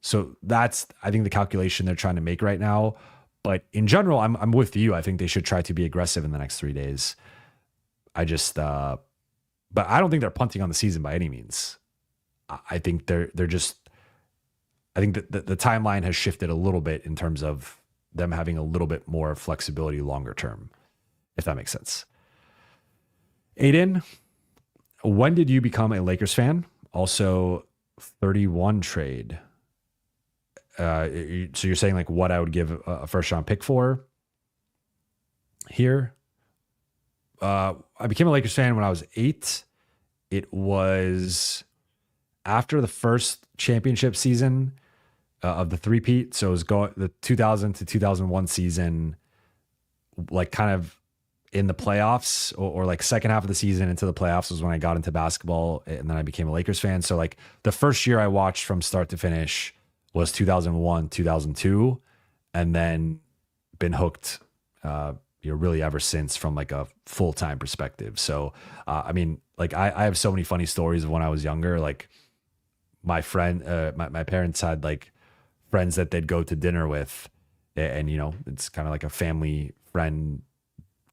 So that's, I think, the calculation they're trying to make right now. But in general, I'm with you. I think they should try to be aggressive in the next 3 days. I just, but I don't think they're punting on the season by any means. I think they're just, I think that the timeline has shifted a little bit in terms of them having a little bit more flexibility longer term, if that makes sense. Aiden, when did you become a Lakers fan? Also, 31 trade. So you're saying like what I would give a first round pick for here? I became a Lakers fan when I was 8. It was after the first championship season of the three-peat. So it was the 2000 to 2001 season, like kind of in the playoffs or like second half of the season into the playoffs was when I got into basketball, and then I became a Lakers fan. So like the first year I watched from start to finish was 2001, 2002, and then been hooked, really ever since from like a full-time perspective. So, I mean, like I have so many funny stories of when I was younger. Like my parents had like friends that they'd go to dinner with, and it's kind of like a family friend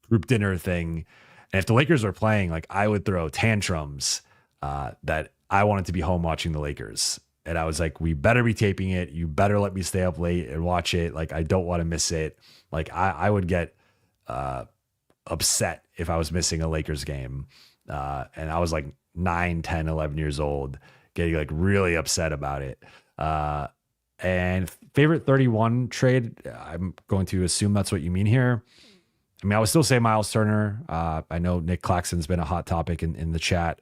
group dinner thing. And if the Lakers were playing, like I would throw tantrums that I wanted to be home watching the Lakers. And I was like, we better be taping it. You better let me stay up late and watch it. Like, I don't want to miss it. Like I would get upset if I was missing a Lakers game. And I was like 9, 10, 11 years old, getting like really upset about it. And favorite 31 trade, I'm going to assume that's what you mean here. I mean, I would still say Miles Turner. I know Nick Claxton's been a hot topic in the chat.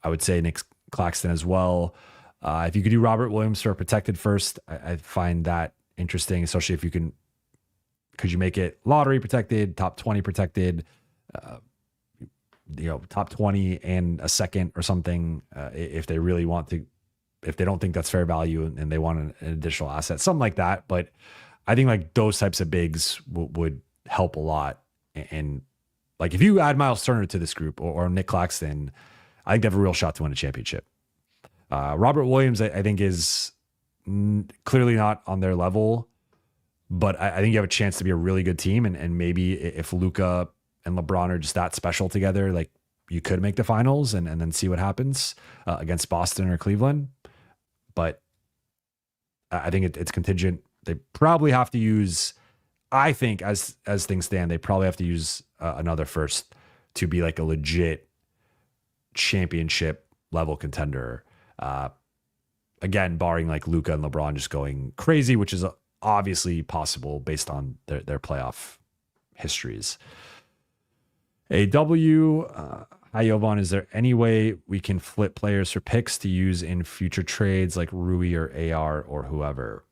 I would say Nick Claxton as well. If you could do Robert Williams for a protected first, I find that interesting, especially if you can. Could you make it lottery protected, top 20 protected, top 20 and a second or something, if they really want to, if they don't think that's fair value and they want an additional asset, something like that. But I think like those types of bigs would help a lot. And like if you add Miles Turner to this group or Nick Claxton, I think they have a real shot to win a championship. Robert Williams, I think, is clearly not on their level, but I think you have a chance to be a really good team. And maybe if Luka and LeBron are just that special together, like you could make the finals and then see what happens against Boston or Cleveland. But I think it's contingent. They probably have to use, I think as things stand, they probably have to use another first to be like a legit championship level contender. Again, barring like Luka and LeBron just going crazy, which is obviously possible based on their playoff histories. AW, hi Jovan, is there any way we can flip players for picks to use in future trades like Rui or AR or whoever?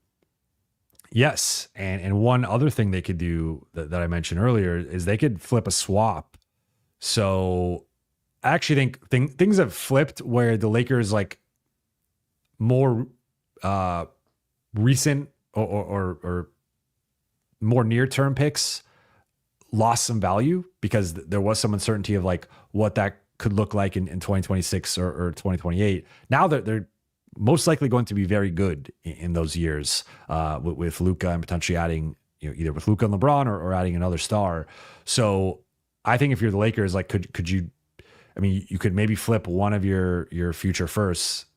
Yes, and one other thing they could do that I mentioned earlier is they could flip a swap. So I actually think things have flipped where the Lakers like more recent or more near-term picks lost some value because there was some uncertainty of like what that could look like in 2026 or 2028. Now they're most likely going to be very good in those years with Luka and potentially adding, either with Luka and LeBron or adding another star. So I think if you're the Lakers, like could you, I mean, you could maybe flip one of your future firsts,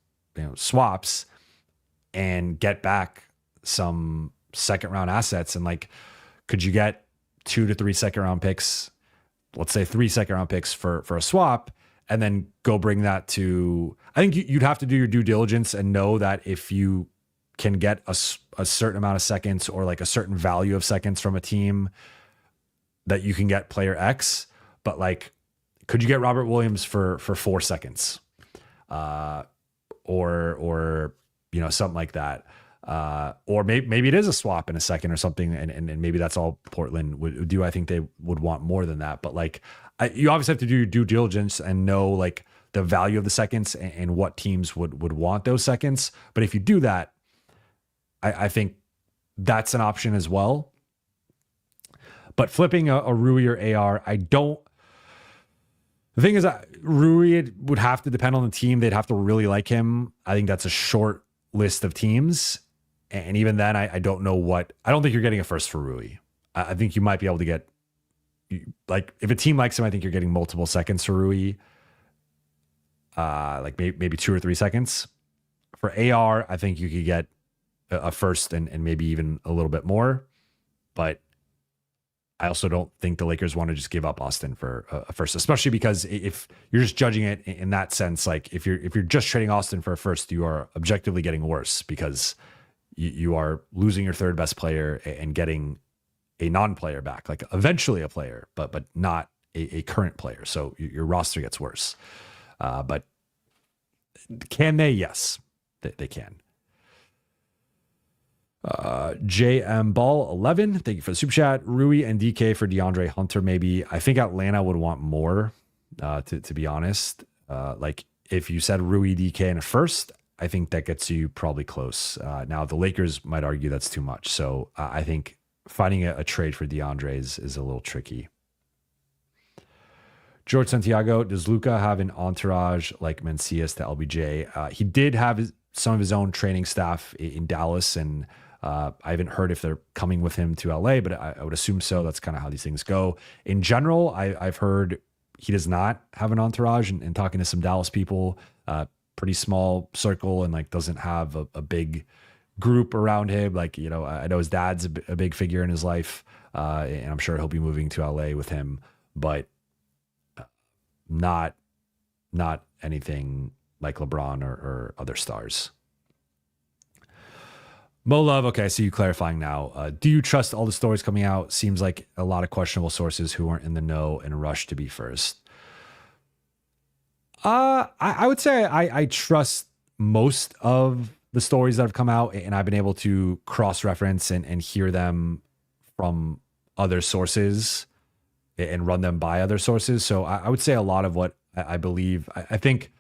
swaps, and get back some second round assets. And like, could you get 2 to 3 second round picks? Let's say 3 second round picks for a swap, and then go bring that to, I think you'd have to do your due diligence and know that if you can get a certain amount of seconds or like a certain value of seconds from a team, that you can get player X. But like, could you get Robert Williams for 4 seconds? Or something like that. Or maybe it is a swap in a second or something, and maybe that's all Portland would do. I think they would want more than that, but like you obviously have to do your due diligence and know like the value of the seconds and what teams would want those seconds. But if you do that, I think that's an option as well. But flipping a Rui or AR, the thing is that Rui would have to depend on the team. They'd have to really like him. I think that's a short list of teams. And even then, I don't know I don't think you're getting a first for Rui. I think you might be able to get, like, if a team likes him, I think you're getting multiple seconds for Rui. Like maybe 2 or 3 seconds. For AR, I think you could get a first and maybe even a little bit more. But I also don't think the Lakers want to just give up Austin for a first, especially because if you're just judging it in that sense, like if you're just trading Austin for a first, you are objectively getting worse because you are losing your third best player and getting a non-player back, like eventually a player, but not a current player. So your roster gets worse. But can they? Yes, they can. JM Ball 11, thank you for the super chat. Rui and DK for DeAndre Hunter, maybe. I think Atlanta would want more, to be honest. Like if you said Rui, DK in a first, I think that gets you probably close. Now the Lakers might argue that's too much. So I think finding a trade for DeAndre is a little tricky. George Santiago, does Luka have an entourage like Mencius to LBJ? He did have some of his own training staff in Dallas, and I haven't heard if they're coming with him to LA, but I would assume so. That's kind of how these things go. In general, I've heard he does not have an entourage, and talking to some Dallas people, pretty small circle, and like doesn't have a big group around him. Like, you know, I know his dad's a big figure in his life, and I'm sure he'll be moving to LA with him, but not anything like LeBron or other stars. Mo Love, okay, I see you clarifying now. Do you trust all the stories coming out? Seems like a lot of questionable sources who weren't in the know and rushed to be first. I would say I trust most of the stories that have come out, and I've been able to cross-reference and hear them from other sources and run them by other sources. So I would say a lot of what I believe. I think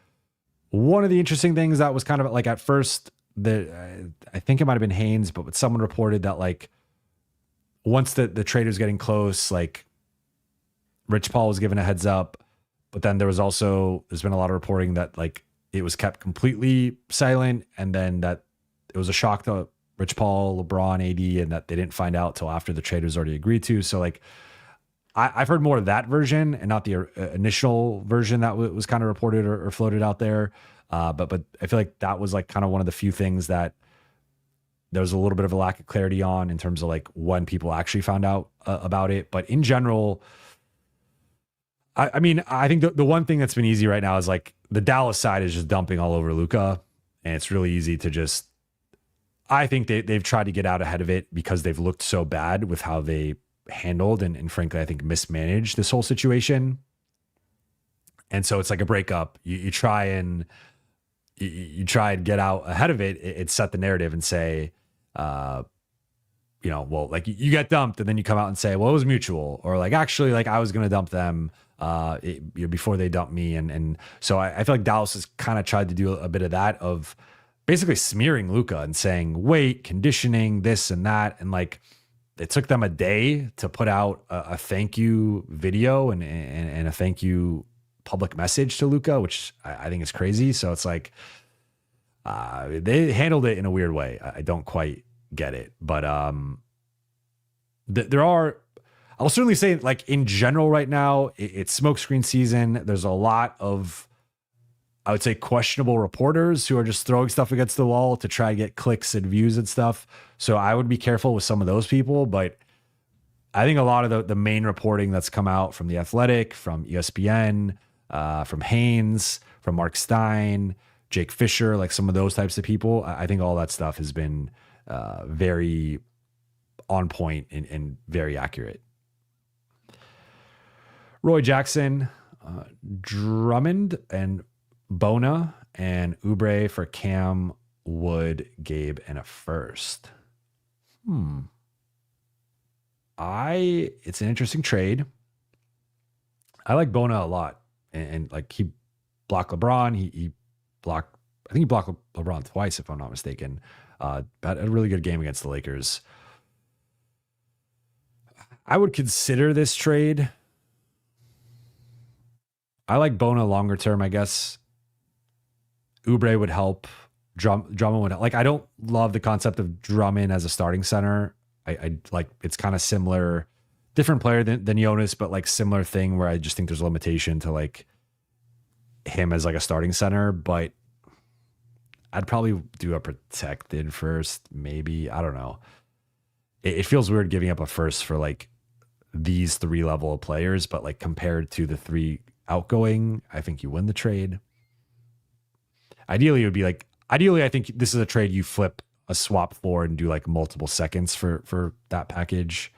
one of the interesting things that was kind of like at first, I think it might have been Haynes, but someone reported that like once the trade was getting close, like Rich Paul was given a heads up, but then there's been a lot of reporting that like it was kept completely silent, and then that it was a shock to Rich Paul, LeBron, AD, and that they didn't find out till after the trade was already agreed to. So like I've heard more of that version and not the initial version that was kind of reported or floated out there. But I feel like that was like kind of one of the few things that there was a little bit of a lack of clarity on in terms of like when people actually found out about it. But in general, I mean, I think the one thing that's been easy right now is like the Dallas side is just dumping all over Luka, and it's really easy to just, I think they've tried to get out ahead of it because they've looked so bad with how they handled and frankly, I think mismanaged this whole situation. And so it's like a breakup. You try and get out ahead of it. It set the narrative and say, well, like you get dumped and then you come out and say, well, it was mutual, or like, actually, like I was going to dump them before they dumped me. And so I feel like Dallas has kind of tried to do a bit of that, of basically smearing Luka and saying, weight, conditioning, this and that. And like, it took them a day to put out a thank you video and a thank you public message to Luka, which I think is crazy. So it's like they handled it in a weird way. I don't quite get it, but I'll certainly say like in general right now, it's smokescreen season. There's a lot of, I would say, questionable reporters who are just throwing stuff against the wall to try to get clicks and views and stuff. So I would be careful with some of those people. But I think a lot of the main reporting that's come out from The Athletic, from ESPN, from Haynes, from Mark Stein, Jake Fisher, like some of those types of people, I think all that stuff has been very on point and very accurate. Roy Jackson, Drummond and Bona and Oubre for Cam, Wood, Gabe, and a first. It's an interesting trade. I like Bona a lot. And like he blocked LeBron. He blocked, I think he blocked LeBron twice, if I'm not mistaken. Had a really good game against the Lakers. I would consider this trade. I like Bona longer term, I guess. Oubre would help. Drummond would help. Like, I don't love the concept of Drummond as a starting center. I like, it's kind of similar, different player than Jonas, but like similar thing where I just think there's a limitation to like him as like a starting center. But I'd probably do a protected first, maybe. I don't know. It feels weird giving up a first for like these three level of players, but like compared to the three outgoing, I think you win the trade. Ideally, I think this is a trade you flip a swap floor and do like multiple seconds for that package.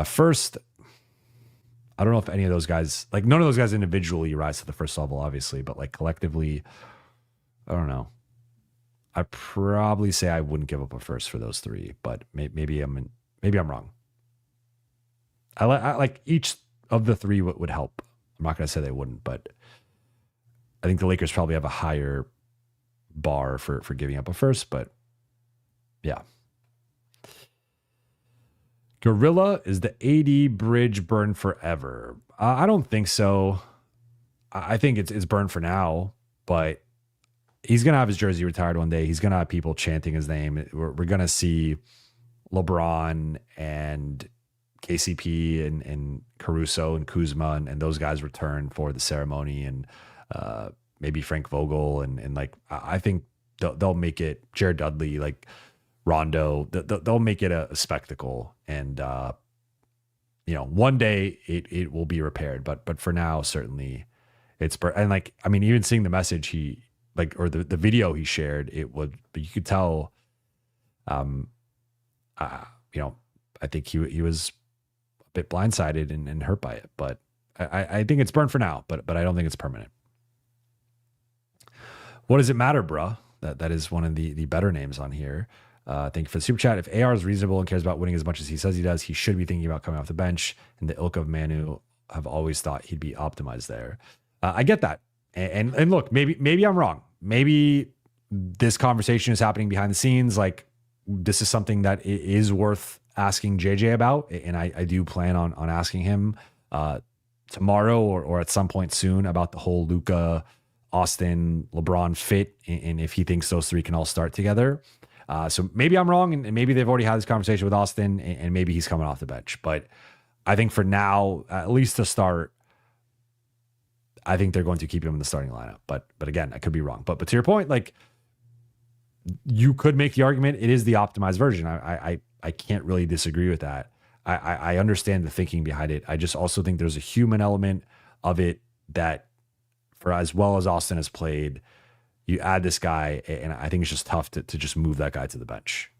First, I don't know if any of those guys, like none of those guys individually rise to the first level, obviously, but like collectively, I don't know. I'd probably say I wouldn't give up a first for those three, but maybe I'm wrong. I like each of the three would help. I'm not going to say they wouldn't, but I think the Lakers probably have a higher bar for giving up a first, but yeah. Gorilla, is the AD bridge burned forever? I don't think so. I think it's burned for now, but he's going to have his jersey retired one day. He's going to have people chanting his name. We're going to see LeBron and KCP and Caruso and Kuzma and those guys return for the ceremony, and maybe Frank Vogel and like I think they'll make it, Jared Dudley, like Rondo, they'll make it a spectacle, and one day it will be repaired, but for now certainly it's and like I mean even seeing the message he like or the video he shared, it would, but you could tell I think he was a bit blindsided and hurt by it, but I think it's burned for now, but I don't think it's permanent. What does it matter, bruh? That is one of the better names on here. Thank you for the super chat. If AR is reasonable and cares about winning as much as he says he does, he should be thinking about coming off the bench. And the ilk of Manu have always thought he'd be optimized there. I get that. And look, maybe I'm wrong. Maybe this conversation is happening behind the scenes. Like this is something that is worth asking JJ about. And I do plan on asking him tomorrow or at some point soon about the whole Luka, Austin, LeBron fit, and if he thinks those three can all start together. So maybe I'm wrong, and maybe they've already had this conversation with Austin, and maybe he's coming off the bench. But I think for now, at least to start, I think they're going to keep him in the starting lineup. But again, I could be wrong. But to your point, like you could make the argument it is the optimized version. I can't really disagree with that. I understand the thinking behind it. I just also think there's a human element of it that, for as well as Austin has played, you add this guy, and I think it's just tough to just move that guy to the bench.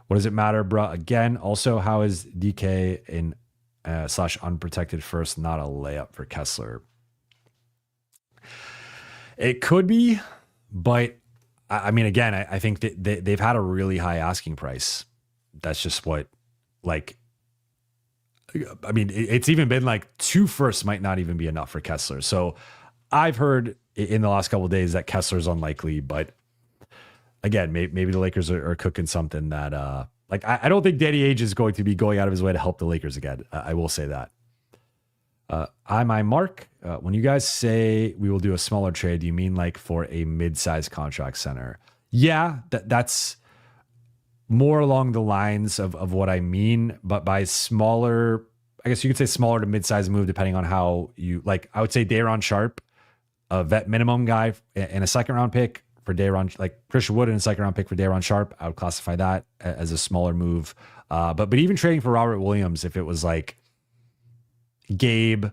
What does it matter, bruh? Again, also, how is DK in / unprotected first not a layup for Kessler? It could be, but I mean, again, I think that they've had a really high asking price. That's just what, like, I mean, it's even been like 2 firsts might not even be enough for Kessler. So I've heard in the last couple of days that Kessler's unlikely, but again, maybe the Lakers are cooking something that, like, I don't think Danny Ainge is going to be going out of his way to help the Lakers again. I will say that. I'm Mark. When you guys say we will do a smaller trade, do you mean like for a mid-sized contract center? Yeah, that's more along the lines of what I mean, but by smaller, I guess you could say smaller to mid-sized move, depending on how you like. I would say Day'Ron Sharp, a vet minimum guy and a second round pick for Day'Ron, like Christian Wood and a second round pick for Day'Ron Sharp. I would classify that as a smaller move. But even trading for Robert Williams, if it was like Gabe,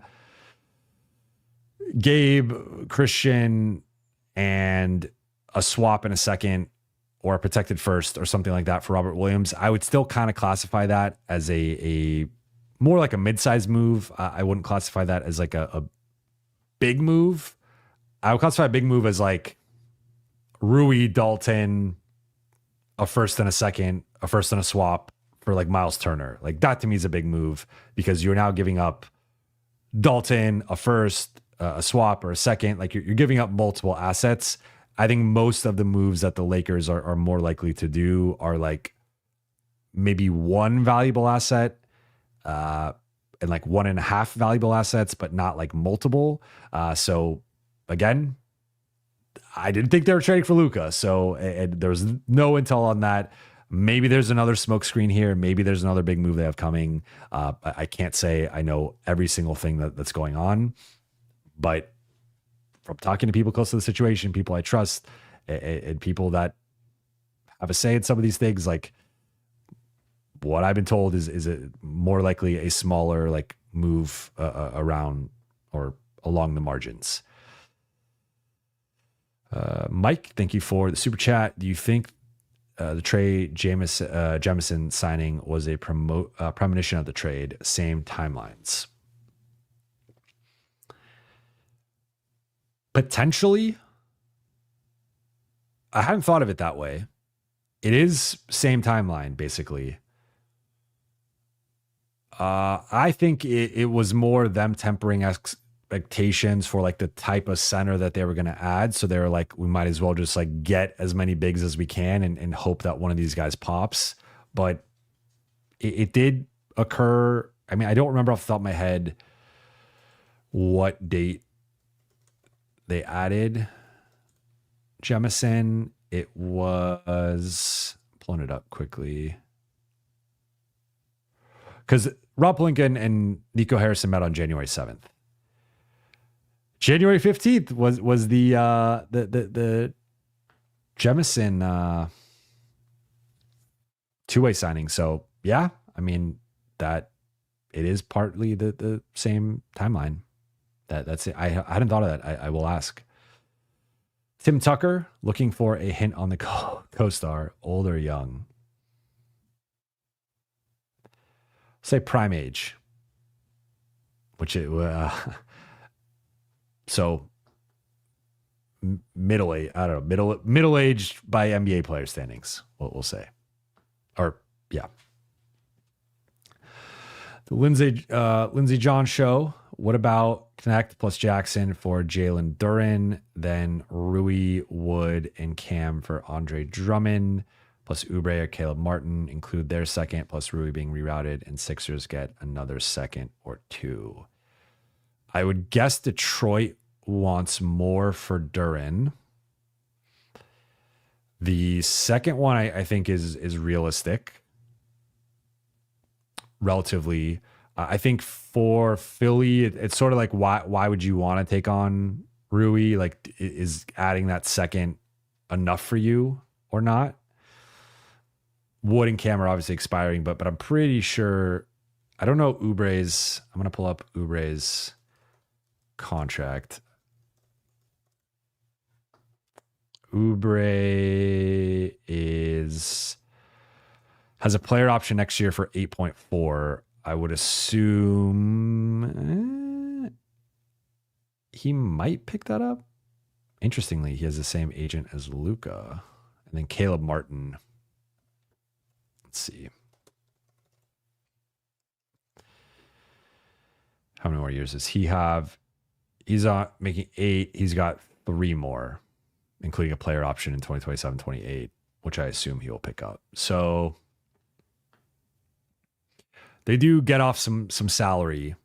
Christian, and a swap in a second, or a protected first or something like that for Robert Williams, I would still kind of classify that as a more like a mid-sized move. I wouldn't classify that as like a big move. I would classify a big move as like Rui, Dalton, a first and a second, a first and a swap for like Miles Turner. Like that to me is a big move because you're now giving up Dalton, a first, a swap, or a second. Like you're giving up multiple assets. I think most of the moves that the Lakers are more likely to do are like maybe one valuable asset and like 1.5 valuable assets, but not like multiple. So again, I didn't think they were trading for Luka. So there was no intel on that. Maybe there's another smoke screen here. Maybe there's another big move they have coming. I can't say I know every single thing that's going on, but from talking to people close to the situation, people I trust, and people that have a say in some of these things, like what I've been told is it more likely a smaller like move around or along the margins. Mike, thank you for the super chat. Do you think the trade Jamison signing was a premonition of the trade? Same timelines. Potentially. I hadn't thought of it that way. It is same timeline, basically. I think it was more them tempering expectations for like the type of center that they were going to add. So they were like, we might as well just like get as many bigs as we can and hope that one of these guys pops. But it did occur. I mean, I don't remember off the top of my head what date they added Jemison. It was, pulling it up quickly, because Rob Pelinka and Nico Harrison met on January 7th. January 15th was the Jemison two-way signing. So yeah, I mean that it is partly the same timeline. That's it. I hadn't thought of that. I will ask. Tim Tucker looking for a hint on the co-star, old or young. Say prime age, which it so middle age. I don't know, middle aged by NBA player standings. We'll say, or yeah. The Lindsey John show. What about Connect plus Jackson for Jalen Duren, then Rui, Wood, and Cam for Andre Drummond, plus Oubre or Caleb Martin, include their second, plus Rui being rerouted, and Sixers get another second or two. I would guess Detroit wants more for Duren. The second one I think is realistic. Relatively. I think for Philly, it's sort of like, why would you want to take on Rui? Like, is adding that second enough for you or not? Wood and Cam are obviously expiring, but I'm pretty sure, I don't know Oubre's, I'm going to pull up Oubre's contract. Oubre has a player option next year for 8.4. I would assume he might pick that up. Interestingly, he has the same agent as Luka. And then Caleb Martin. Let's see. How many more years does he have? He's making 8. He's got 3 more, including a player option in 2027-28, which I assume he'll pick up. So they do get off some salary.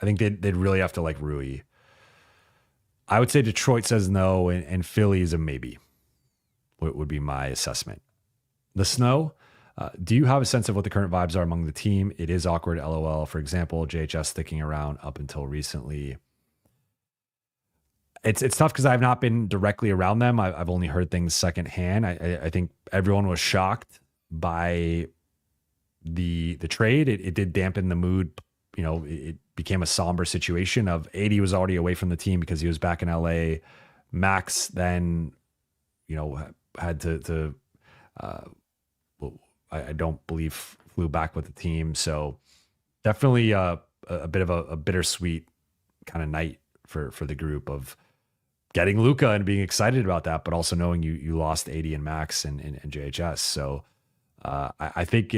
I think they'd really have to like Rui. I would say Detroit says no, and Philly is a maybe. What would be my assessment? The Snow. Do you have a sense of what the current vibes are among the team? It is awkward, LOL. For example, JHS sticking around up until recently. It's tough because I've not been directly around them. I've only heard things secondhand. I think everyone was shocked by the trade. It did dampen the mood. You know, it became a somber situation of AD was already away from the team because he was back in LA. Max then, you know, had to I don't believe flew back with the team. So definitely a bit of a bittersweet kind of night for the group of getting Luka and being excited about that, but also knowing you lost AD and Max and JHS. So I think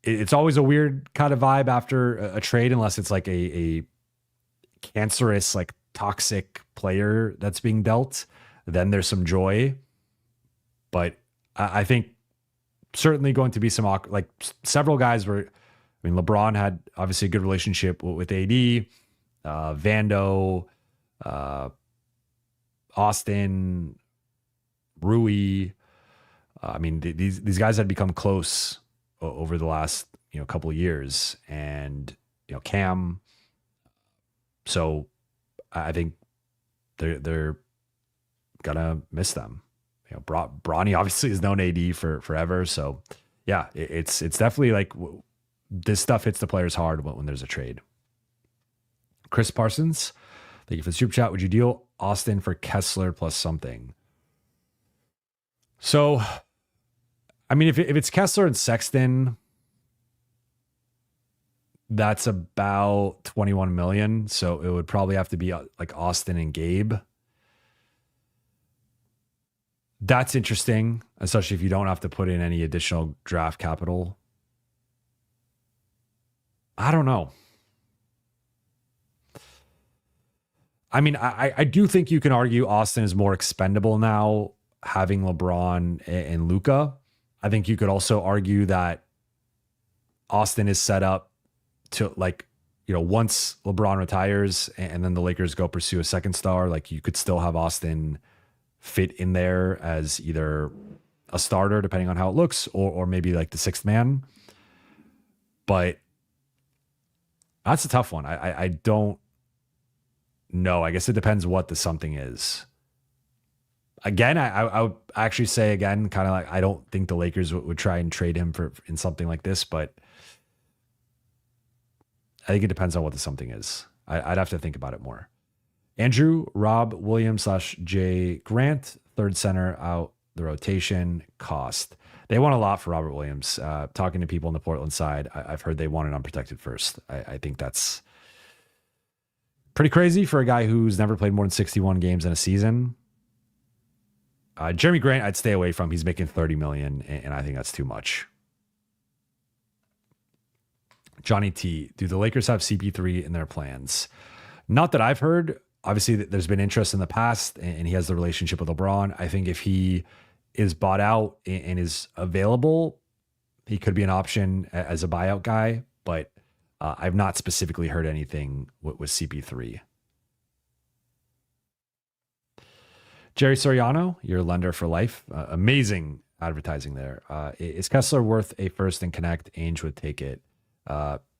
it's always a weird kind of vibe after a trade, unless it's like a cancerous, like toxic player that's being dealt. Then there's some joy, but I think certainly going to be some like several guys were. I mean, LeBron had obviously a good relationship with AD, Vando, Austin, Rui. I mean, these guys had become close over the last couple of years, and Cam. So I think they're gonna miss them. Bronny obviously has known AD for forever, so yeah, it's definitely like this stuff hits the players hard when there's a trade. Chris Parsons, thank you for the super chat. Would you deal Austin for Kessler plus something. So, I mean, if it's Kessler and Sexton, that's about 21 million. So it would probably have to be like Austin and Gabe. That's interesting, especially if you don't have to put in any additional draft capital. I don't know. I mean, I do think you can argue Austin is more expendable now, having LeBron and Luka. I think you could also argue that Austin is set up to, like, you know, once LeBron retires and then the Lakers go pursue a second star, like you could still have Austin fit in there as either a starter, depending on how it looks, or maybe like the sixth man. But that's a tough one. I don't know. I guess it depends what the something is. Again, I would actually say again, kind of like, I don't think the Lakers would try and trade him in something like this, but I think it depends on what the something is. I'd have to think about it more. Andrew, Rob Williams / Jay Grant, third center out the rotation, cost. They want a lot for Robert Williams. Talking to people on the Portland side, I've heard they want an unprotected first. I think that's pretty crazy for a guy who's never played more than 61 games in a season. Jeremy Grant, I'd stay away from. He's making $30 million, and I think that's too much. Johnny T, do the Lakers have CP3 in their plans? Not that I've heard. Obviously, there's been interest in the past, and he has the relationship with LeBron. I think if he is bought out and is available, he could be an option as a buyout guy, but I've not specifically heard anything with CP3. Jerry Soriano, your lender for life. Amazing advertising there. Is Kessler worth a first and connect? Ainge would take it.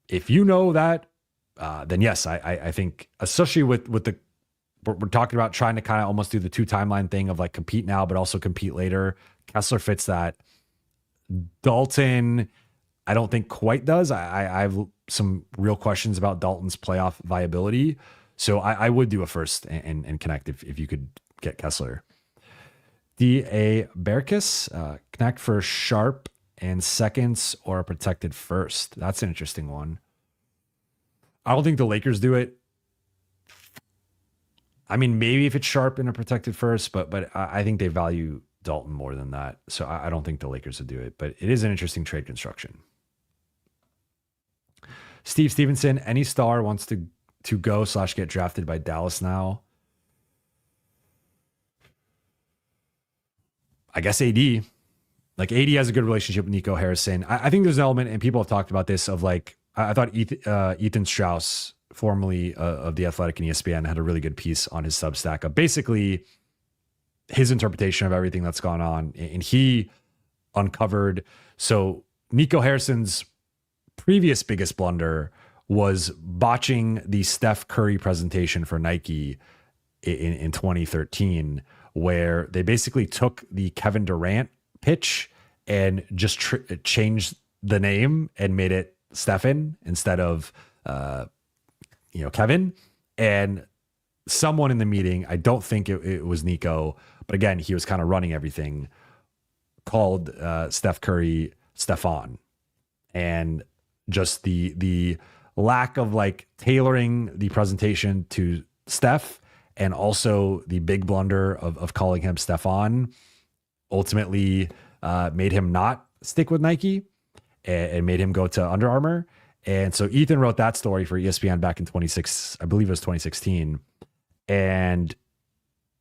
If you know that, then yes, I think, especially with the, we're talking about trying to kind of almost do the two timeline thing of like compete now, but also compete later. Kessler fits that. Dalton, I don't think quite does. I have some real questions about Dalton's playoff viability. So I would do a first and connect if you could get Kessler. D.A. Berkus, connect for Sharp and seconds or a protected first. That's an interesting one. I don't think the Lakers do it. I mean, maybe if it's Sharp and a protected first, but I think they value Dalton more than that. So I don't think the Lakers would do it, but it is an interesting trade construction. Steve Stevenson, any star wants to go / get drafted by Dallas now? I guess AD. Like, AD has a good relationship with Nico Harrison. I think there's an element, and people have talked about this, of like, I thought Ethan Strauss, formerly of The Athletic and ESPN, had a really good piece on his Substack of basically his interpretation of everything that's gone on. And he uncovered, so Nico Harrison's previous biggest blunder was botching the Steph Curry presentation for Nike in 2013, where they basically took the Kevin Durant pitch and just changed the name and made it Stephen instead of Kevin. And someone in the meeting, I don't think it was Nico, but again, he was kind of running everything, called Steph Curry Stephon. And just the lack of like tailoring the presentation to Steph, and also the big blunder of calling him Stephon, ultimately made him not stick with Nike and made him go to Under Armour. And so Ethan wrote that story for ESPN back in 2016. And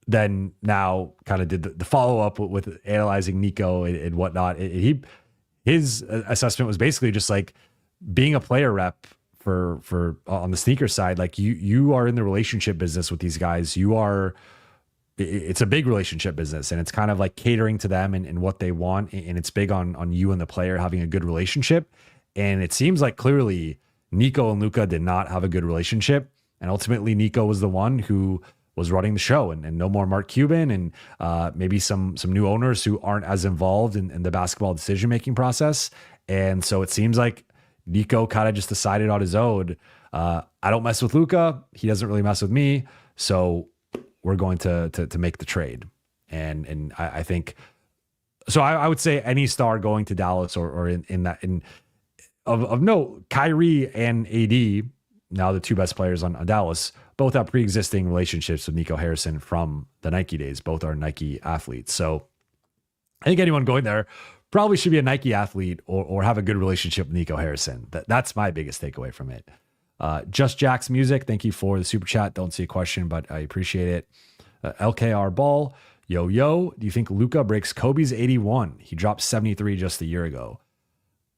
then now kind of did the follow-up with analyzing Nico and whatnot. His assessment was basically just like being a player rep for on the sneaker side. Like you are in the relationship business with these guys. It's a big relationship business, and it's kind of like catering to them and what they want. And it's big on you and the player having a good relationship. And it seems like clearly Nico and Luka did not have a good relationship. And ultimately Nico was the one who was running the show, and no more Mark Cuban and maybe some new owners who aren't as involved in the basketball decision-making process. And so it seems like Nico kind of just decided on his own, I don't mess with Luka. He doesn't really mess with me. So we're going to make the trade. And I think so. I would say any star going to Dallas or in that of note, Kyrie and AD, now the two best players on Dallas, both have pre-existing relationships with Nico Harrison from the Nike days. Both are Nike athletes. So I think anyone going there probably should be a Nike athlete or have a good relationship with Nico Harrison. That's my biggest takeaway from it. Just Jack's Music, thank you for the super chat. Don't see a question, but I appreciate it. LKR Ball, yo, do you think Luka breaks Kobe's 81? He dropped 73 just a year ago.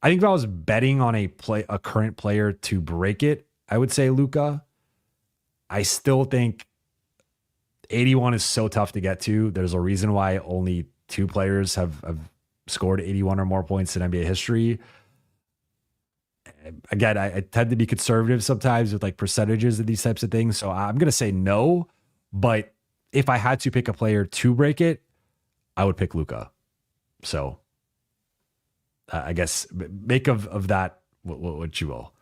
I think if I was betting on a current player to break it, I would say Luka. I still think 81 is so tough to get to. There's a reason why only 2 players have scored 81 or more points in NBA history. Again, I tend to be conservative sometimes with like percentages of these types of things. So I'm going to say no. But if I had to pick a player to break it, I would pick Luka. So I guess make of that what you will.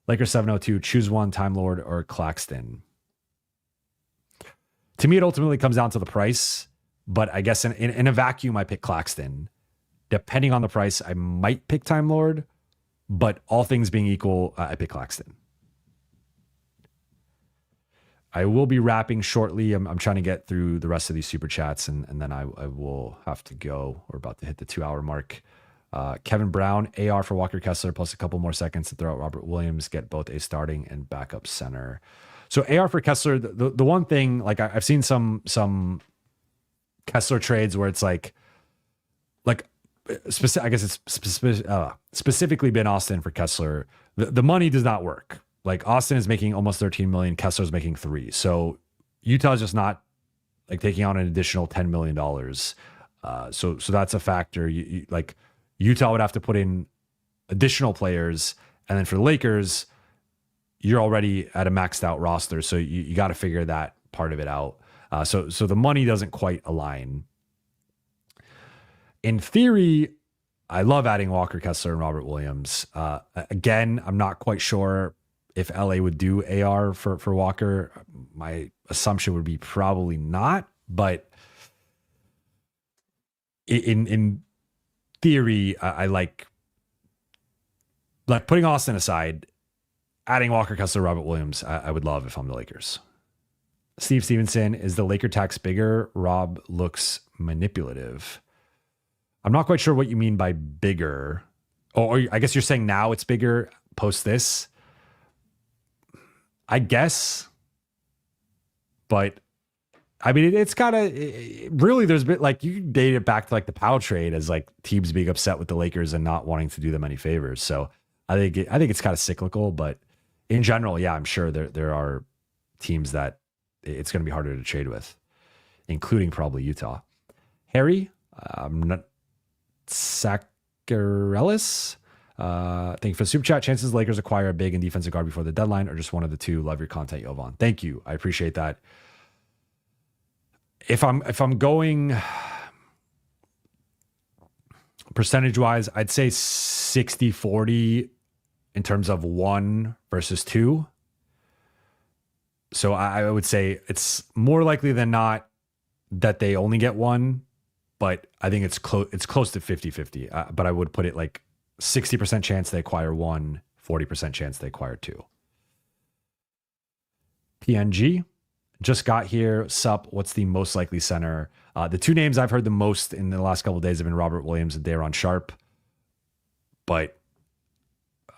Lakers 702, choose one, Time Lord or Claxton. To me, it ultimately comes down to the price, but I guess in a vacuum, I pick Claxton. Depending on the price, I might pick Time Lord, but all things being equal, I pick Claxton. I will be wrapping shortly. I'm trying to get through the rest of these super chats, and then I will have to go. We're about to hit the 2-hour mark. Kevin Brown, AR for Walker Kessler, plus a couple more seconds to throw out Robert Williams, get both a starting and backup center. So AR for Kessler, the one thing, like I've seen some Kessler trades where it's like I guess it's specifically been Austin for Kessler. The money does not work. Like Austin is making almost 13 million, Kessler's making 3. So Utah's just not like taking on an additional $10 million. So that's a factor. You like Utah would have to put in additional players, and then for the Lakers, you're already at a maxed out roster, so you got to figure that part of it out. So the money doesn't quite align. In theory, I love adding Walker Kessler and Robert Williams. Again, I'm not quite sure if LA would do AR for Walker. My assumption would be probably not, but in theory, I like putting Austin aside, adding Walker Kessler, Robert Williams, I would love if I'm the Lakers. Steve Stevenson, is the Laker tax bigger? Rob looks manipulative. I'm not quite sure what you mean by bigger. Or I guess you're saying now it's bigger post this. I guess. But I mean, it's kind of really, there's been like, you can date it back to like the Powell trade as like teams being upset with the Lakers and not wanting to do them any favors. So I think it's kind of cyclical, but in general, yeah, I'm sure there are teams that it's going to be harder to trade with, including probably Utah. Harry, Sakarellis, thank you for the super chat. Chances the Lakers acquire a big and defensive guard before the deadline, or just one of the two? Love your content, Jovan. Thank you. I appreciate that. If I'm going percentage wise, I'd say 60-40 in terms of 1 versus 2. So I would say it's more likely than not that they only get 1, but I think it's close to 50-50. But I would put it like 60% chance they acquire 1, 40% chance they acquire 2. PNG just got here. Sup, what's the most likely center? The two names I've heard the most in the last couple of days have been Robert Williams and Daron Sharp. But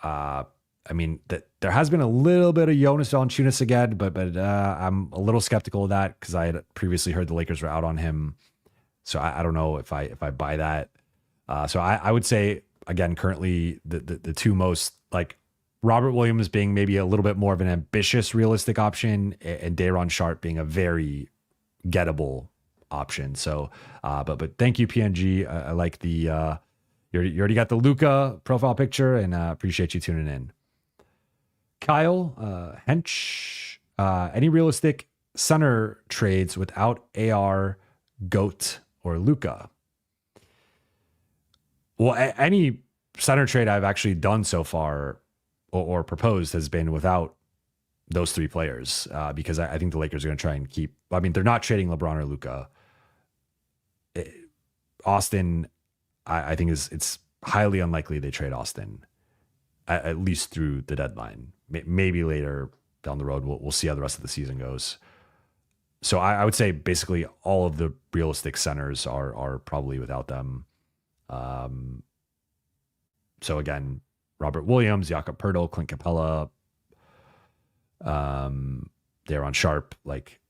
I mean, there has been a little bit of Jonas Valanciunas again, but I'm a little skeptical of that because I had previously heard the Lakers were out on him. So I don't know if I buy that. So I would say, again, currently the two most, like, Robert Williams being maybe a little bit more of an ambitious, realistic option, and Daron Sharp being a very gettable option. So, but thank you, PNG. I like the you already got the Luka profile picture, and appreciate you tuning in. Kyle Hench, any realistic center trades without AR, Goat, or Luka? Well, any center trade I've actually done so far or proposed has been without those three players because I think the Lakers are going to try and keep. I mean, they're not trading LeBron or Luka. Austin, I think it's highly unlikely they trade Austin, at least through the deadline. Maybe later down the road, we'll see how the rest of the season goes. So I would say basically all of the realistic centers are probably without them. So again, Robert Williams, Jakob Poeltl, Clint Capella, Daron Sharp, like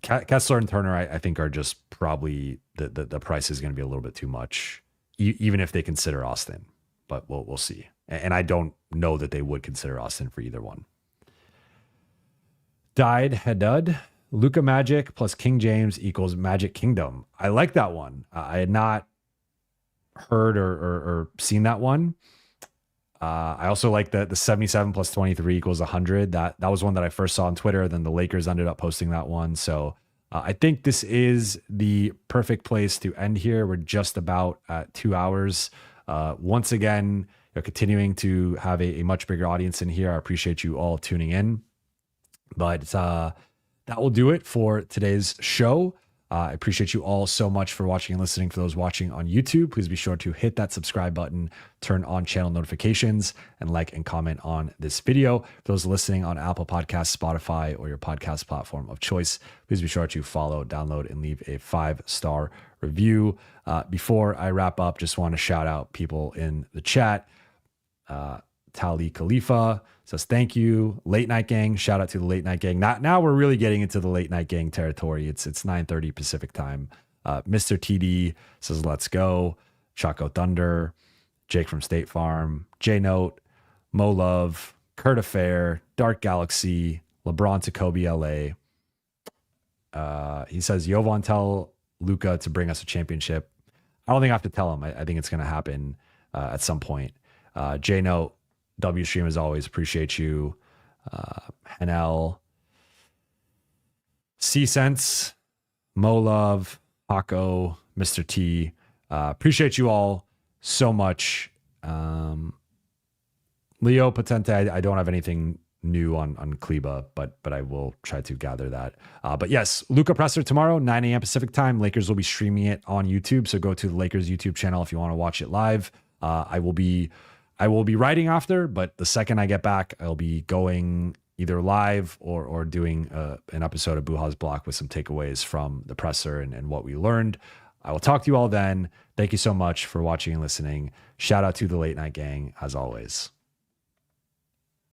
Kessler and Turner, I think are just probably the price is going to be a little bit too much, even if they consider Austin. But we'll see. And I don't know that they would consider Austin for either one. Died Haddad, Luka Magic plus King James equals Magic Kingdom. I like that one. I had not heard or seen that one. I also like the 77 plus 23 equals 100. That was one that I first saw on Twitter. Then the Lakers ended up posting that one. So I think this is the perfect place to end here. We're just about at 2 hours. Once again, continuing to have a much bigger audience in here. I appreciate you all tuning in. But that will do it for today's show. I appreciate you all so much for watching and listening. For those watching on YouTube, please be sure to hit that subscribe button, turn on channel notifications, and like and comment on this video. For those listening on Apple Podcasts, Spotify, or your podcast platform of choice, please be sure to follow, download, and leave a 5-star review. Before I wrap up, just want to shout out people in the chat. Tali Khalifa says thank you. Late Night Gang, shout out to the Late Night Gang. Now we're really getting into the Late Night Gang territory. It's 9:30 Pacific time. Mr. TD says let's go. Choco Thunder, Jake from State Farm, J Note, Mo Love, Kurt Affair, Dark Galaxy, LeBron to Kobe LA. He says Jovan, tell Luka to bring us a championship. I don't think I have to tell him. I think it's going to happen at some point. J Note, W Stream as always, appreciate you. Hanel, C-Sense, Mo Love, Paco, Mr. T. Appreciate you all so much. Leo Potente, I don't have anything new on Kleba, but I will try to gather that. But yes, Luka Presser tomorrow, 9 a.m. Pacific time. Lakers will be streaming it on YouTube, so go to the Lakers YouTube channel if you want to watch it live. I will be writing after, but the second I get back, I'll be going either live or doing an episode of Buha's Block with some takeaways from the presser and what we learned. I will talk to you all then. Thank you so much for watching and listening. Shout out to the Late Night Gang as always.